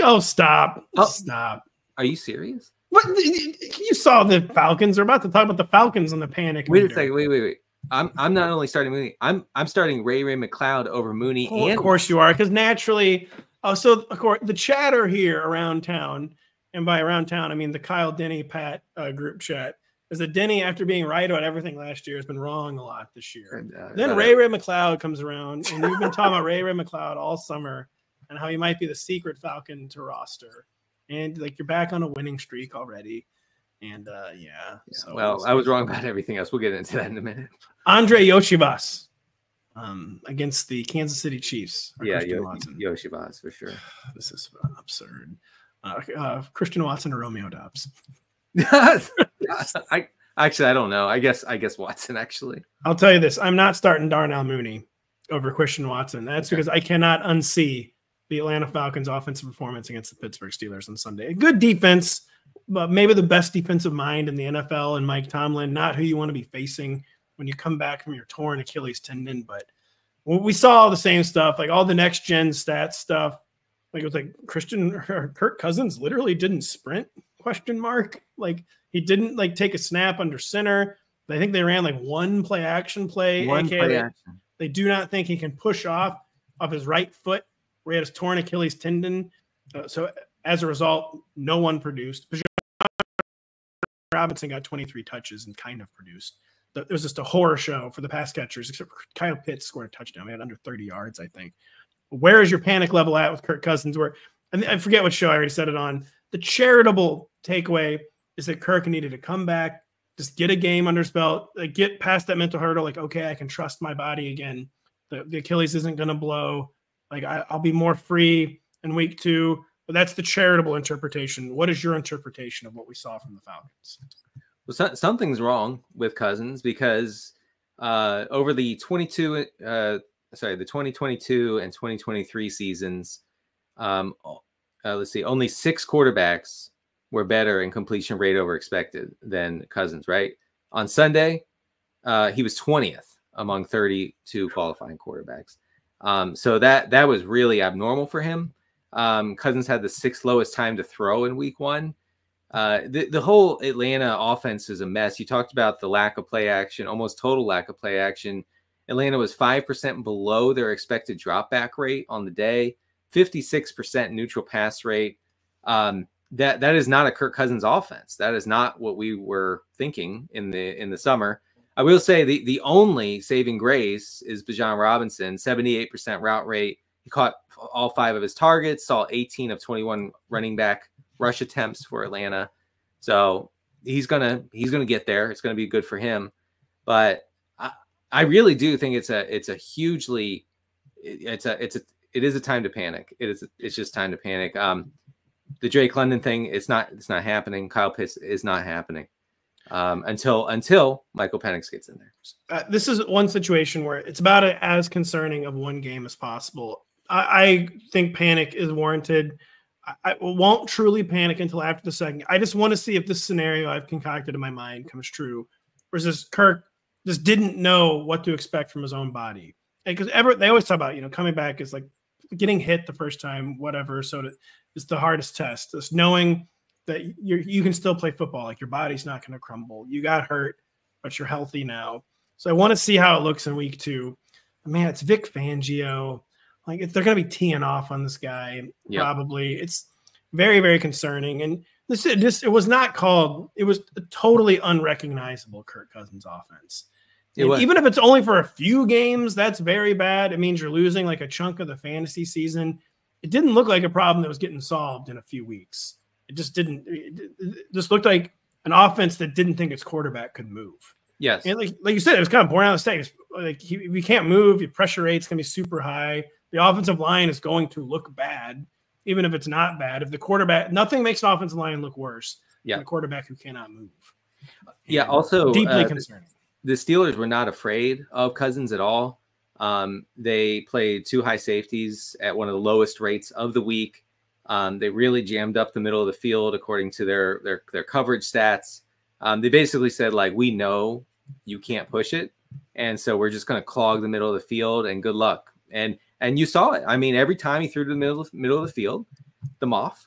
[SPEAKER 1] Oh, stop. Stop.
[SPEAKER 2] Are you serious?
[SPEAKER 1] What? You saw the Falcons. We're about to talk about the Falcons and the panic.
[SPEAKER 2] Wait a second. Wait. I'm not only starting Mooney. I'm starting Ray McCloud over Mooney.
[SPEAKER 1] Oh, of course you are, because naturally. So of course the chatter here around town, and by around town I mean the Kyle, Denny, Pat group chat, is that Denny, after being right about everything last year, has been wrong a lot this year. Then Ray McCloud comes around, and you've been talking about Ray McCloud all summer. and how he might be the secret Falcon to roster. And like, you're back on a winning streak already. And yeah. So
[SPEAKER 2] well, I was wrong about everything else. We'll get into that in a minute.
[SPEAKER 1] Andre Yoshivas against the Kansas City Chiefs.
[SPEAKER 2] Yeah, Yoshivas for sure.
[SPEAKER 1] This is absurd. Christian Watson or Romeo Doubs?
[SPEAKER 2] I don't know. I guess Watson, actually.
[SPEAKER 1] I'll tell you this. I'm not starting Darnell Mooney over Christian Watson. That's because I cannot unsee the Atlanta Falcons' offensive performance against the Pittsburgh Steelers on Sunday. A good defense, but maybe the best defensive mind in the NFL, and Mike Tomlin, not who you want to be facing when you come back from your torn Achilles tendon. But we saw all the same stuff, like all the next-gen stats stuff. Like, it was like Kirk Cousins literally didn't sprint, ? Like, he didn't like take a snap under center. I think they ran like one play action play. They do not think he can push off his right foot where he had his torn Achilles tendon. So as a result, no one produced. Robinson got 23 touches and kind of produced. It was just a horror show for the pass catchers, except for Kyle Pitts scored a touchdown. He had under 30 yards, I think. Where is your panic level at with Kirk Cousins? Where, and I forget what show I already said it on. The charitable takeaway is that Kirk needed to come back, just get a game under his belt, like get past that mental hurdle. Like, okay, I can trust my body again. The Achilles isn't going to blow. Like, I'll be more free in week 2. But that's the charitable interpretation. What is your interpretation of what we saw from the Falcons?
[SPEAKER 2] Well, something's wrong with Cousins because over the 2022 and 2023 seasons, let's see, only 6 quarterbacks were better in completion rate over expected than Cousins, right? On Sunday, he was 20th among 32 qualifying quarterbacks. So that was really abnormal for him. Cousins had the 6th lowest time to throw in week 1. The whole Atlanta offense is a mess. You talked about the lack of play action, almost total lack of play action. Atlanta was 5% below their expected drop back rate on the day, 56% neutral pass rate. That is not a Kirk Cousins offense. That is not what we were thinking in the summer. I will say the only saving grace is Bijan Robinson, 78% route rate. He caught all 5 of his targets, saw 18 of 21 running back rush attempts for Atlanta. So he's gonna get there. It's gonna be good for him. But I really do think it is a time to panic. It's just time to panic. The Drake London thing, it's not happening. Kyle Pitts is not happening until Michael Penix gets in there.
[SPEAKER 1] This is one situation where it's about as concerning of one game as possible. I think panic is warranted. I won't truly panic until after the second. I just want to see if this scenario I've concocted in my mind comes true. Versus Kirk just didn't know what to expect from his own body. Because they always talk about, coming back is like getting hit the first time, whatever. So it's the hardest test. Just knowing that you can still play football. Like, your body's not going to crumble. You got hurt, but you're healthy now. So I want to see how it looks in week 2. Man, it's Vic Fangio. Like, they're going to be teeing off on this guy, probably. It's very, very concerning. And it was not called. It was a totally unrecognizable Kirk Cousins offense. Even if it's only for a few games, that's very bad. It means you're losing like a chunk of the fantasy season. It didn't look like a problem that was getting solved in a few weeks. It just didn't. It just looked like an offense that didn't think its quarterback could move.
[SPEAKER 2] Yes.
[SPEAKER 1] And like you said, it was kind of born out of the state. Like, we can't move. Your pressure rate's going to be super high. The offensive line is going to look bad, even if it's not bad. If the quarterback, nothing makes an offensive line look worse than a quarterback who cannot move.
[SPEAKER 2] Yeah. Also,
[SPEAKER 1] deeply concerning.
[SPEAKER 2] The Steelers were not afraid of Cousins at all. They played 2 high safeties at one of the lowest rates of the week. They really jammed up the middle of the field according to their coverage stats. They basically said, like, we know you can't push it, and so we're just going to clog the middle of the field, and good luck. And you saw it. I mean, every time he threw to the middle of the field, the Moff,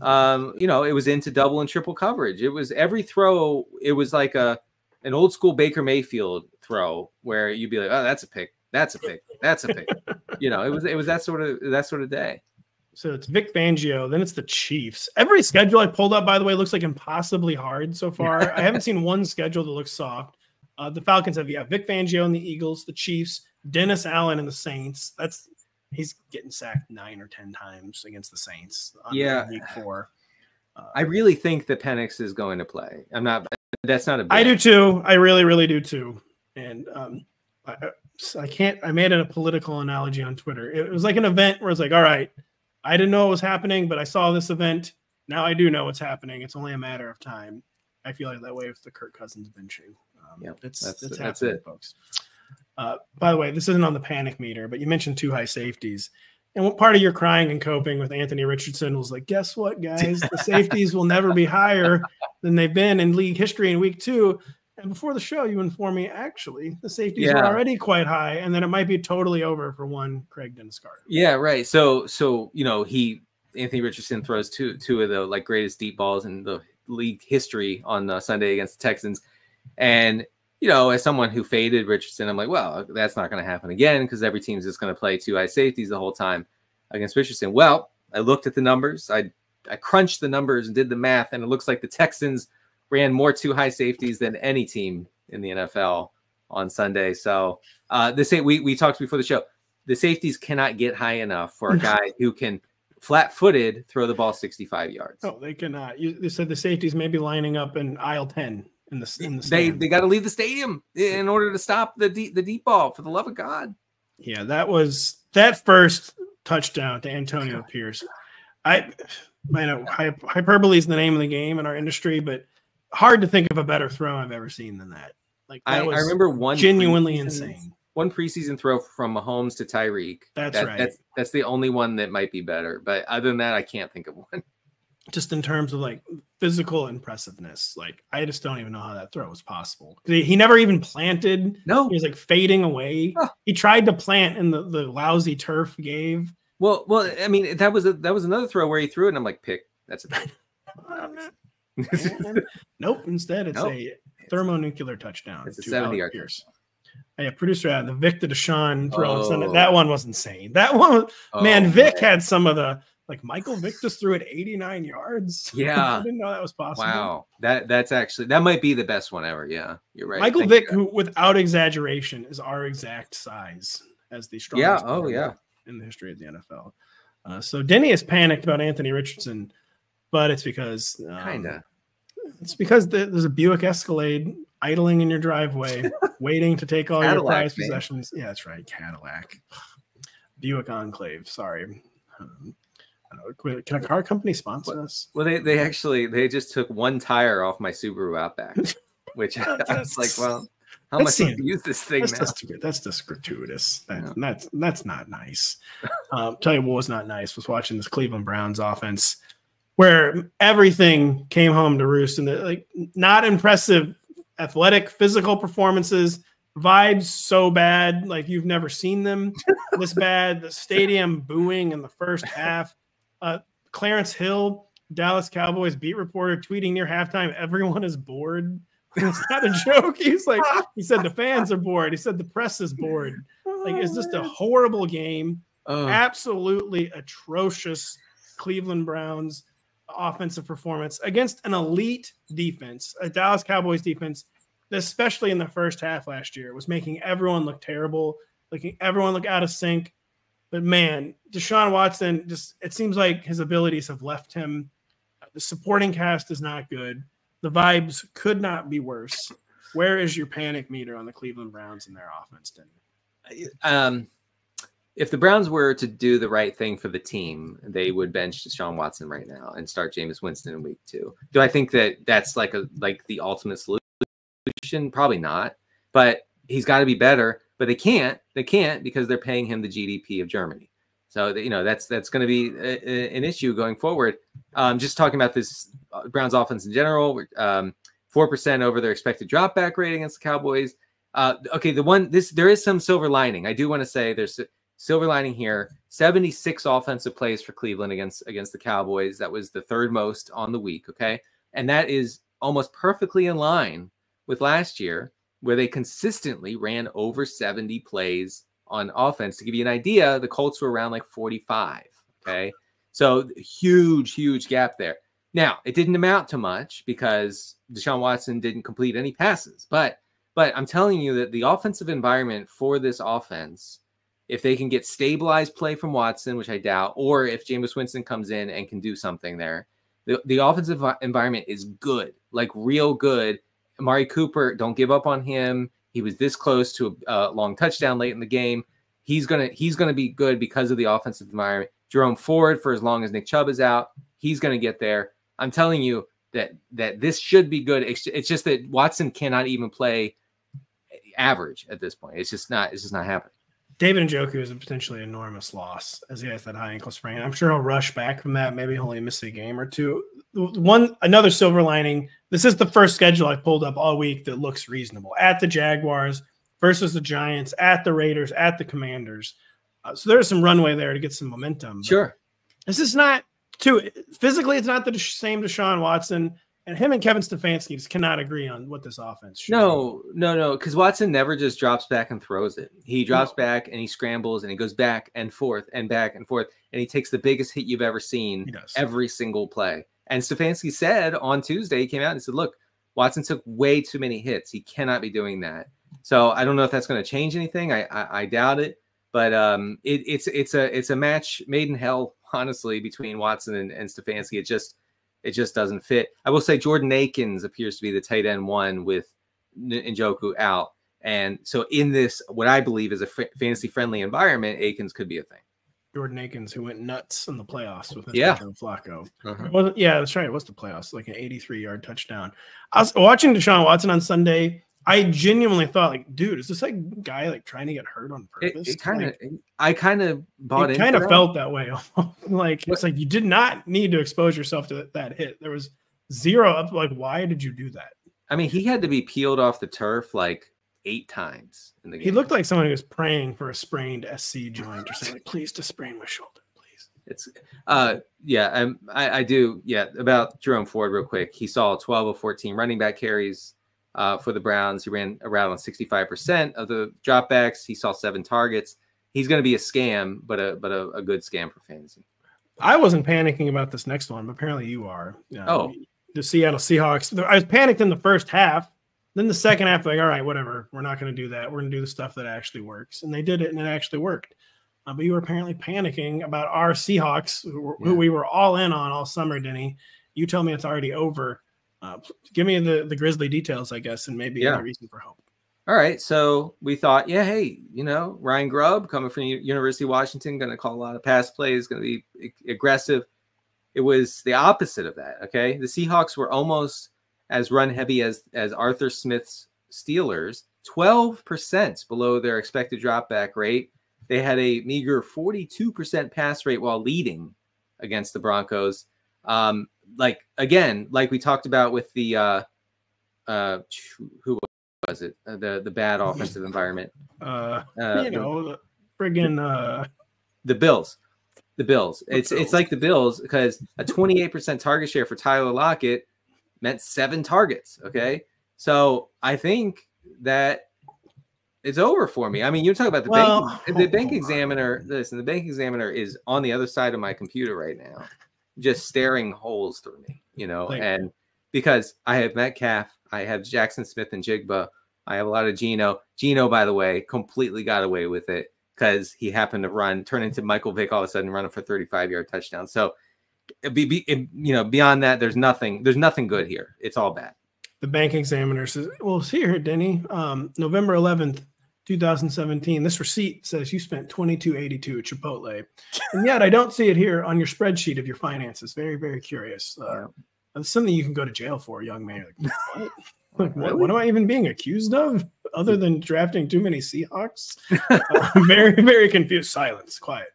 [SPEAKER 2] it was into double and triple coverage. It was every throw. It was like an old school Baker Mayfield throw where you'd be like, oh, that's a pick. That's a pick. That's a pick. It was that sort of day.
[SPEAKER 1] So it's Vic Fangio. Then it's the Chiefs. Every schedule I pulled up, by the way, looks like impossibly hard so far. I haven't seen one schedule that looks soft. The Falcons have Vic Fangio and the Eagles, the Chiefs, Dennis Allen and the Saints. He's getting sacked 9 or 10 times against the Saints on week 4.
[SPEAKER 2] I really think that Penix is going to play. That's not a bet.
[SPEAKER 1] I do too. I really, really do too. And I made a political analogy on Twitter. It was like an event where it's like, all right, I didn't know what was happening, but I saw this event. Now I do know what's happening. It's only a matter of time. I feel like that way with the Kirk Cousins benching. That's it, folks. By the way, this isn't on the panic meter, but you mentioned 2 high safeties. And what part of your crying and coping with Anthony Richardson was like, guess what, guys? The safeties will never be higher than they've been in league history in week 2. And before the show, you informed me, actually, the safeties are already quite high, and then it might be totally over for one Craig Dennis Carter.
[SPEAKER 2] Yeah, right. So Anthony Richardson throws two of the greatest deep balls in the league history on Sunday against the Texans. And, as someone who faded Richardson, I'm like, well, that's not going to happen again because every team's just going to play 2 high safeties the whole time against Richardson. Well, I looked at the numbers. I crunched the numbers and did the math, and it looks like the Texans ran more 2 high safeties than any team in the NFL on Sunday. So we talked before the show. The safeties cannot get high enough for a guy who can flat-footed throw the ball 65 yards.
[SPEAKER 1] Oh, they cannot. You said the safeties may be lining up in aisle 10 in the stand.
[SPEAKER 2] They got to leave the stadium in order to stop the deep ball, for the love of God.
[SPEAKER 1] Yeah, that first touchdown to Antonio Pierce. I know hyperbole is the name of the game in our industry, but hard to think of a better throw I've ever seen than that.
[SPEAKER 2] I remember one
[SPEAKER 1] genuinely insane.
[SPEAKER 2] One preseason throw from Mahomes to Tyreek.
[SPEAKER 1] That's right.
[SPEAKER 2] That's the only one that might be better. But other than that, I can't think of one.
[SPEAKER 1] Just in terms of physical impressiveness, I just don't even know how that throw was possible. He never even planted.
[SPEAKER 2] No,
[SPEAKER 1] he was fading away. Huh. He tried to plant in the lousy turf gave.
[SPEAKER 2] Well, I mean that was another throw where he threw it, and I'm like, pick. That's a pick.
[SPEAKER 1] Nope. Instead, it's a thermonuclear touchdown.
[SPEAKER 2] It's a 70-yard
[SPEAKER 1] Pierce. Yeah, producer had the Vic to Deshaun throw. That one was insane. That one, Vic had some of the Michael Vick just threw it 89 yards.
[SPEAKER 2] Yeah,
[SPEAKER 1] I didn't know that was possible.
[SPEAKER 2] Wow, that might be the best one ever. Yeah, you're right.
[SPEAKER 1] Michael Vick, who without exaggeration is our exact size as the strongest in the history of the NFL. So Denny is panicked about Anthony Richardson, but it's because it's because there's a Buick Escalade idling in your driveway, waiting to take all your prized possessions. Yeah, that's right, Cadillac, Buick Enclave. Sorry. Can a car company sponsor us?
[SPEAKER 2] Well, they just took one tire off my Subaru Outback, which I was like, well, how much do you use this thing now?
[SPEAKER 1] That's just gratuitous. That's not nice. Tell you what was not nice was watching this Cleveland Browns offense where everything came home to roost, and not impressive athletic, physical performances. Vibes so bad, you've never seen them this bad. The stadium booing in the first half. Clarence Hill, Dallas Cowboys beat reporter, tweeting near halftime, "Everyone is bored." It's not a joke. He said the fans are bored. He said the press is bored. It's just a horrible game. Absolutely atrocious Cleveland Browns offensive performance against an elite defense, a Dallas Cowboys defense, especially in the first half last year, was making everyone look terrible, making everyone look out of sync. But man, Deshaun Watson, it seems like his abilities have left him. The supporting cast is not good. The vibes could not be worse. Where is your panic meter on the Cleveland Browns and their offense, Denny?
[SPEAKER 2] If the Browns were to do the right thing for the team, they would bench Deshaun Watson right now and start Jameis Winston in week 2. Do I think that that's the ultimate solution? Probably not. But he's got to be better. But they can't because they're paying him the GDP of Germany. So that's going to be an issue going forward. Just talking about this Browns offense in general, 4% over their expected drop back rate against the Cowboys. There is some silver lining. I do want to say there's a silver lining here. 76 offensive plays for Cleveland against the Cowboys. That was the third most on the week. Okay, and that is almost perfectly in line with last year, where they consistently ran over 70 plays on offense. To give you an idea, the Colts were around 45. Okay. So huge gap there. Now, it didn't amount to much because Deshaun Watson didn't complete any passes. But I'm telling you that the offensive environment for this offense if they can get stabilized play from Watson, which I doubt, or if Jameis Winston comes in and can do something there, the offensive environment is good, like real good. Amari Cooper, don't give up on him. He was this close to a long touchdown late in the game. He's gonna be good because of the offensive environment. Jerome Ford, for as long as Nick Chubb is out, he's gonna get there. I'm telling you that this should be good. It's just that Watson cannot even play average at this point. It's just not happening.
[SPEAKER 1] David Njoku is a potentially enormous loss as he has that high ankle sprain. I'm sure he'll rush back from that. Maybe he'll only miss a game or two. Another silver lining. This is the first schedule I pulled up all week that looks reasonable. At the Jaguars versus the Giants, at the Raiders, at the Commanders. So there's some runway there to get some momentum.
[SPEAKER 2] Sure.
[SPEAKER 1] This is not too physically. It's not the same Deshaun Watson. And him and Kevin Stefanski just cannot agree on what this offense should be.
[SPEAKER 2] No, because Watson never just drops back and throws it. He drops back and he scrambles and he goes back and forth and back and forth, and he takes the biggest hit you've ever seen every single play. And Stefanski said on Tuesday, he came out and said, look, Watson took way too many hits. He cannot be doing that. So I don't know if that's going to change anything. I doubt it. But it's a match made in hell, honestly, between Watson and Stefanski. It just doesn't fit. I will say Jordan Akins appears to be the tight end one with Njoku out. And so in this, what I believe is a fantasy-friendly environment, Akins could be a thing.
[SPEAKER 1] Jordan Akins, who went nuts in the playoffs with Flacco.
[SPEAKER 2] Uh-huh.
[SPEAKER 1] That's right. It was the playoffs, like an 83-yard touchdown. I was watching Deshaun Watson on Sunday. I genuinely thought, like, dude, is this like guy like trying to get hurt on purpose?
[SPEAKER 2] I kind of bought
[SPEAKER 1] it. Kind of felt that way. Like it's like you did not need to expose yourself to that hit. There was zero up. Like, why did you do that?
[SPEAKER 2] I mean, he had to be peeled off the turf like 8 times in the game.
[SPEAKER 1] He looked like someone who was praying for a sprained SC joint or something. Like, please just sprain my shoulder, please.
[SPEAKER 2] It's I do. Yeah, about Jerome Ford real quick. He saw 12 of 14 running back carries. For the Browns, he ran around on 65% of the dropbacks. He saw 7 targets. He's going to be a scam, but a good scam for fantasy.
[SPEAKER 1] I wasn't panicking about this next one, but apparently you are. The Seattle Seahawks. I was panicked in the first half. Then the second half, like, all right, whatever. We're not going to do that. We're going to do the stuff that actually works. And they did it, and it actually worked. But you were apparently panicking about our Seahawks, who we were all in on all summer, Denny. You tell me it's already over. Give me the Grizzly details, I guess, and maybe a reason for hope.
[SPEAKER 2] All right. So we thought, hey, Ryan Grubb coming from University of Washington, going to call a lot of pass plays, going to be aggressive. It was the opposite of that. Okay. The Seahawks were almost as run heavy as Arthur Smith's Steelers, 12% below their expected drop back rate. They had a meager 42% pass rate while leading against the Broncos. Like we talked about with the who was it? The bad offensive environment.
[SPEAKER 1] The
[SPEAKER 2] Bills. The Bills. It's like the Bills because a 28% target share for Tyler Lockett meant 7 targets. Okay. So I think that it's over for me. I mean, you're talking about the bank examiner. Listen, the bank examiner is on the other side of my computer right now, just staring holes through me, and because I have Metcalf, I have Jackson Smith and Jigba, I have a lot of Geno. Geno, by the way, completely got away with it because he happened to turn into Michael Vick all of a sudden, running for 35-yard touchdown. So, beyond that, there's nothing good here. It's all bad.
[SPEAKER 1] The bank examiner says, well, see here, Denny, November 11th, 2017, this receipt says you spent $22.82 at Chipotle, and yet I don't see it here on your spreadsheet of your finances. Very, very curious. That's something you can go to jail for, young man. Like, what am I even being accused of, other than drafting too many Seahawks? Very, very confused. Silence, quiet.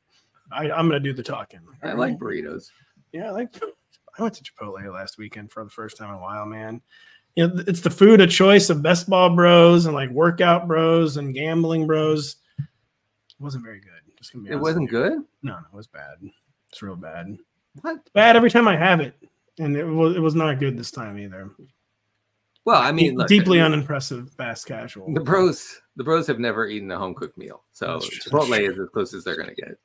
[SPEAKER 1] I'm going to do the talking.
[SPEAKER 2] I like burritos.
[SPEAKER 1] Yeah, I went to Chipotle last weekend for the first time in a while, man. It's the food of choice of best ball bros and like workout bros and gambling bros. It wasn't very good.
[SPEAKER 2] It wasn't good?
[SPEAKER 1] No, it was bad. It's real bad.
[SPEAKER 2] What?
[SPEAKER 1] Bad every time I have it. And it was not good this time either.
[SPEAKER 2] Well, I mean, look,
[SPEAKER 1] deeply unimpressive fast casual.
[SPEAKER 2] The bros have never eaten a home cooked meal. So Chipotle is as close as they're going to get.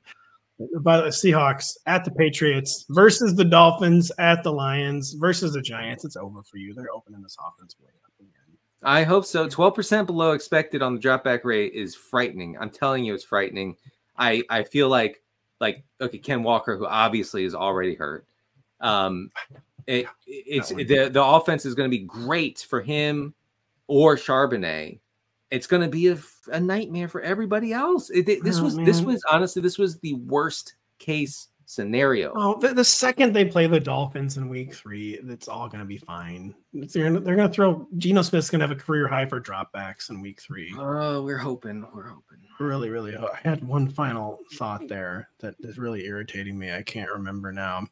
[SPEAKER 1] By the Seahawks at the Patriots versus the Dolphins at the Lions versus the Giants. It's over for you. They're opening this offense way up again.
[SPEAKER 2] I hope so. 12% below expected on the dropback rate is frightening. I'm telling you, it's frightening. I feel like okay, Ken Walker, who obviously is already hurt. The offense is going to be great for him or Charbonnet. It's going to be a nightmare for everybody else. This was the worst case scenario.
[SPEAKER 1] Oh, the second they play the Dolphins in week 3, it's all going to be fine. They're going to throw Geno Smith's going to have a career high for dropbacks in week 3.
[SPEAKER 2] Oh, we're hoping.
[SPEAKER 1] Really, really. I had one final thought there that is really irritating me. I can't remember now,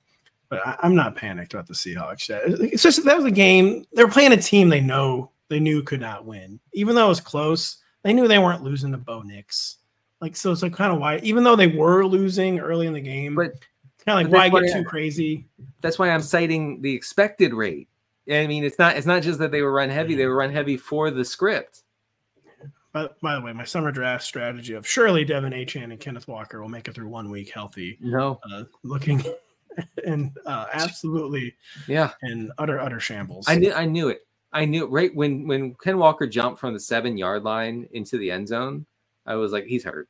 [SPEAKER 1] but I'm not panicked about the Seahawks yet. It's just that was a game. They're playing a team they knew could not win, even though it was close. They knew they weren't losing to Bo Nix. So it's kind of why, even though they were losing early in the game, but it's kind of like why get too crazy?
[SPEAKER 2] That's why I'm citing the expected rate. I mean, it's not just that they were run heavy; they were run heavy for the script.
[SPEAKER 1] By the way, my summer draft strategy of surely Devin Achane and Kenneth Walker will make it through 1 week healthy.
[SPEAKER 2] No,
[SPEAKER 1] looking and absolutely,
[SPEAKER 2] yeah,
[SPEAKER 1] and utter shambles.
[SPEAKER 2] I knew it. I knew right when Ken Walker jumped from the 7-yard line into the end zone. I was like, he's hurt.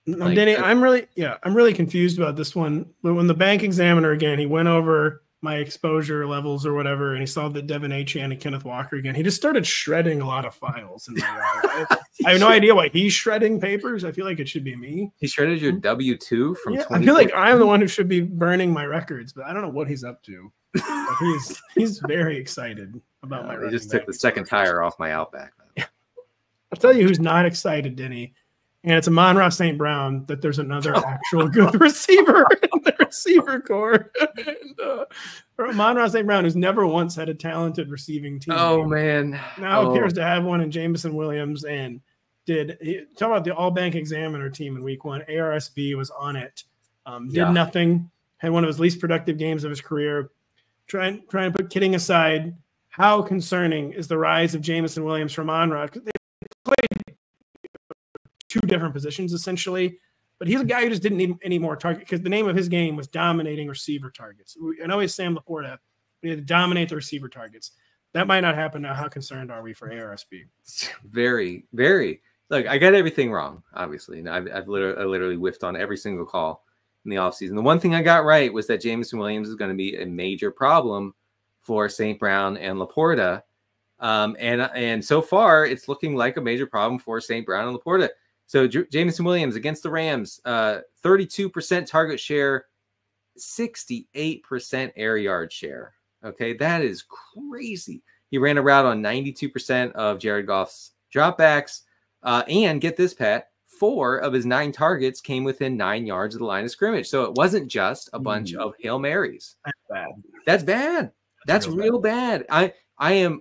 [SPEAKER 1] No, Denny, I'm really confused about this one. But when the bank examiner again, he went over my exposure levels or whatever, and he saw that Devin Achane and Kenneth Walker again. He just started shredding a lot of files. In my I have no idea why he's shredding papers. I feel like it should be me.
[SPEAKER 2] He shredded your W-2 from.
[SPEAKER 1] Yeah, I feel like I'm the one who should be burning my records, but I don't know what he's up to. He's very excited about my.
[SPEAKER 2] He just took the second tire off my Outback.
[SPEAKER 1] Yeah. I'll tell you who's not excited, Denny. And it's Amon-Ra St. Brown that there's another actual good receiver in the receiver core. And, Amon-Ra St. Brown, who's never once had a talented receiving team.
[SPEAKER 2] Oh, man.
[SPEAKER 1] Now appears to have one in Jameson Williams. And talk about the all-bank examiner team in week 1. ARSB was on it. Did nothing. Had one of his least productive games of his career. Trying to put kidding aside, how concerning is the rise of Jameson Williams from Amon-Ra? They played 2 different positions essentially, but he's a guy who just didn't need any more target because the name of his game was dominating receiver targets. I know he's Sam Laporta, but he had to dominate the receiver targets. That might not happen now. How concerned are we for ARSB?
[SPEAKER 2] Very, very. Look, I got everything wrong, obviously. I've literally whiffed on every single call in the offseason. The one thing I got right was that Jameson Williams is going to be a major problem for St. Brown and Laporta. And so far, it's looking like a major problem for St. Brown and Laporta. So Jameson Williams against the Rams, 32% target share, 68% air yard share. Okay, that is crazy. He ran a route on 92% of Jared Goff's dropbacks. And get this, Pat, 4 of his 9 targets came within 9 yards of the line of scrimmage. So it wasn't just a bunch of Hail Marys.
[SPEAKER 1] That's bad.
[SPEAKER 2] That's bad. That's real bad.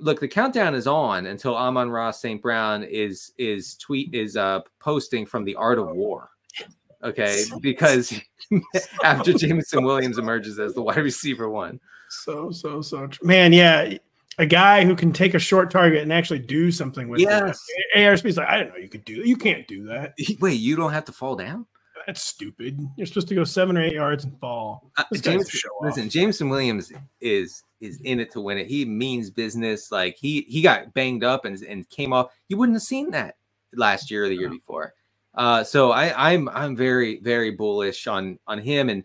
[SPEAKER 2] Look, the countdown is on until Amon-Ra St. Brown is posting from the Art of War. Okay, because after Jameson Williams emerges as the wide receiver 1.
[SPEAKER 1] So man, yeah. A guy who can take a short target and actually do something with it. ARSB is like, I didn't know you could do that. You can't do that.
[SPEAKER 2] Wait, you don't have to fall down?
[SPEAKER 1] That's stupid. You're supposed to go 7 or 8 yards and fall.
[SPEAKER 2] Jameson Williams is in it to win it. He means business. Like he got banged up and came off. You wouldn't have seen that last year or the year before. So I'm very, very bullish on him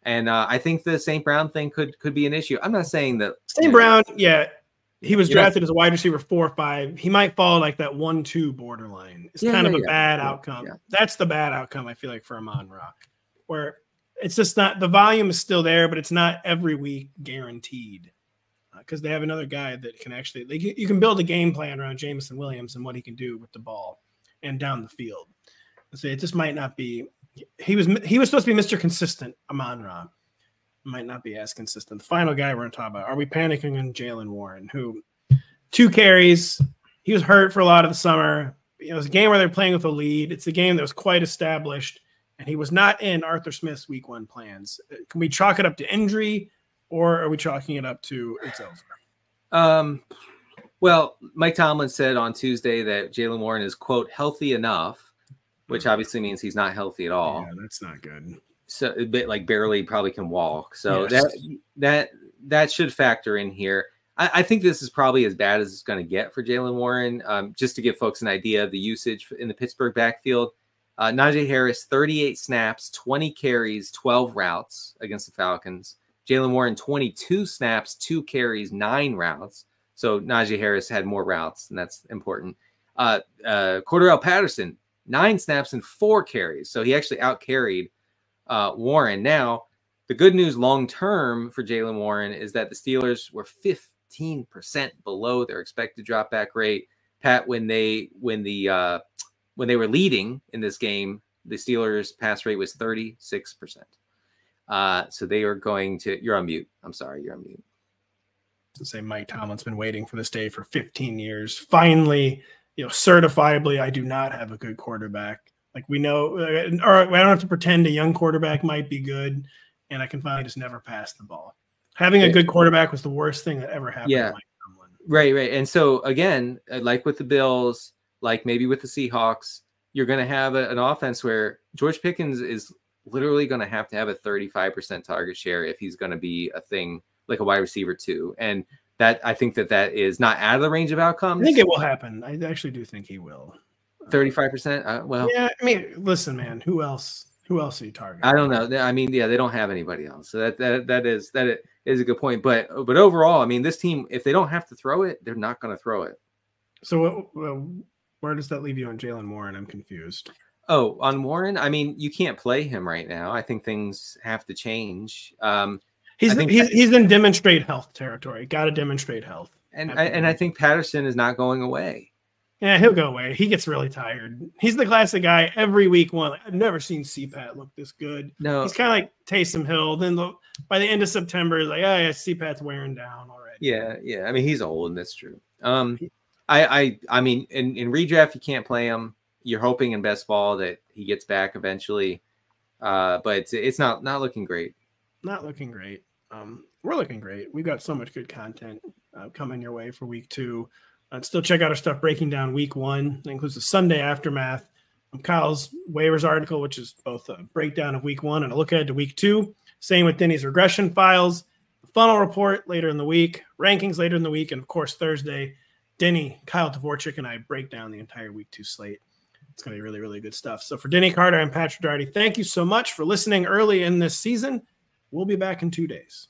[SPEAKER 2] and I think the St. Brown thing could be an issue. I'm not saying that
[SPEAKER 1] St. Brown, he was drafted as a wide receiver 4 or 5. He might fall like that 1-2 borderline. It's kind of a bad outcome. Yeah. That's the bad outcome, I feel like, for Amon-Ra, where it's just not – the volume is still there, but it's not every week guaranteed because they have another guy that can actually – you can build a game plan around Jameson Williams and what he can do with the ball and down the field. So it just might not be – he was supposed to be Mr. Consistent, Amon-Ra. Might not be as consistent. The final guy we're going to talk about, are we panicking on Jaylen Warren, who 2 carries, he was hurt for a lot of the summer. It was a game where they're playing with a lead. It's a game that was quite established, and he was not in Arthur Smith's week 1 plans. Can we chalk it up to injury, or are we chalking it up to it's over?
[SPEAKER 2] Well, Mike Tomlin said on Tuesday that Jaylen Warren is, quote, healthy enough, which obviously means he's not healthy at all.
[SPEAKER 1] Yeah, that's not good.
[SPEAKER 2] So a bit like barely probably can walk. So that should factor in here. I think this is probably as bad as it's going to get for Jaylen Warren. Just to give folks an idea of the usage in the Pittsburgh backfield, Najee Harris, 38 snaps, 20 carries, 12 routes against the Falcons. Jaylen Warren, 22 snaps, 2 carries, 9 routes. So Najee Harris had more routes, and that's important. Cordarrelle Patterson, 9 snaps and 4 carries. So he actually out-carried Warren. Now, the good news long-term for Jaylen Warren is that the Steelers were 15% below their expected drop-back rate. Pat, when they were leading in this game, the Steelers' pass rate was 36%. So they are going to – you're on mute. I'm sorry, you're on mute.
[SPEAKER 1] To say Mike Tomlin's been waiting for this day for 15 years. Finally, certifiably, I do not have a good quarterback. Like we know, or I don't have to pretend a young quarterback might be good, and I can finally just never pass the ball. Having a good quarterback was the worst thing that ever happened to Mike Tomlin.
[SPEAKER 2] Right. And so, again, like with the Bills, like maybe with the Seahawks, you're going to have an offense where George Pickens is literally going to have a 35% target share if he's going to be a thing like a wide receiver too. And that I think that is not out of the range of outcomes.
[SPEAKER 1] I think it will happen. I actually do think he will.
[SPEAKER 2] 35%. Well,
[SPEAKER 1] yeah. I mean, listen, man. Who else are you targeting?
[SPEAKER 2] I don't know. I mean, yeah, they don't have anybody else. So that is a good point. But overall, I mean, this team, if they don't have to throw it, they're not going to throw it.
[SPEAKER 1] So where does that leave you on Jaylen Warren? I'm confused.
[SPEAKER 2] Oh, on Warren, I mean, you can't play him right now. I think things have to change.
[SPEAKER 1] He's in demonstrate health territory. Got to demonstrate health.
[SPEAKER 2] And I think Patterson is not going away.
[SPEAKER 1] Yeah, he'll go away. He gets really tired. He's the classic guy every week one. I've never seen CPAT look this good.
[SPEAKER 2] No.
[SPEAKER 1] He's kind of like Taysom Hill. Then by the end of September, he's like, oh, yeah, CPAT's wearing down already.
[SPEAKER 2] Yeah. I mean, he's old, and that's true. I mean, in redraft, you can't play him. You're hoping in best ball that he gets back eventually. But it's not looking great.
[SPEAKER 1] Not looking great. We're looking great. We've got so much good content coming your way for week 2. Still check out our stuff breaking down week 1. That includes the Sunday aftermath. Kyle's waivers article, which is both a breakdown of week 1 and a look ahead to week 2. Same with Denny's regression files, the funnel report later in the week, rankings later in the week, and of course Thursday, Denny, Kyle Dvorak, and I break down the entire week 2 slate. It's going to be really, really good stuff. So for Denny Carter, I'm Patrick Daugherty. Thank you so much for listening early in this season. We'll be back in 2 days.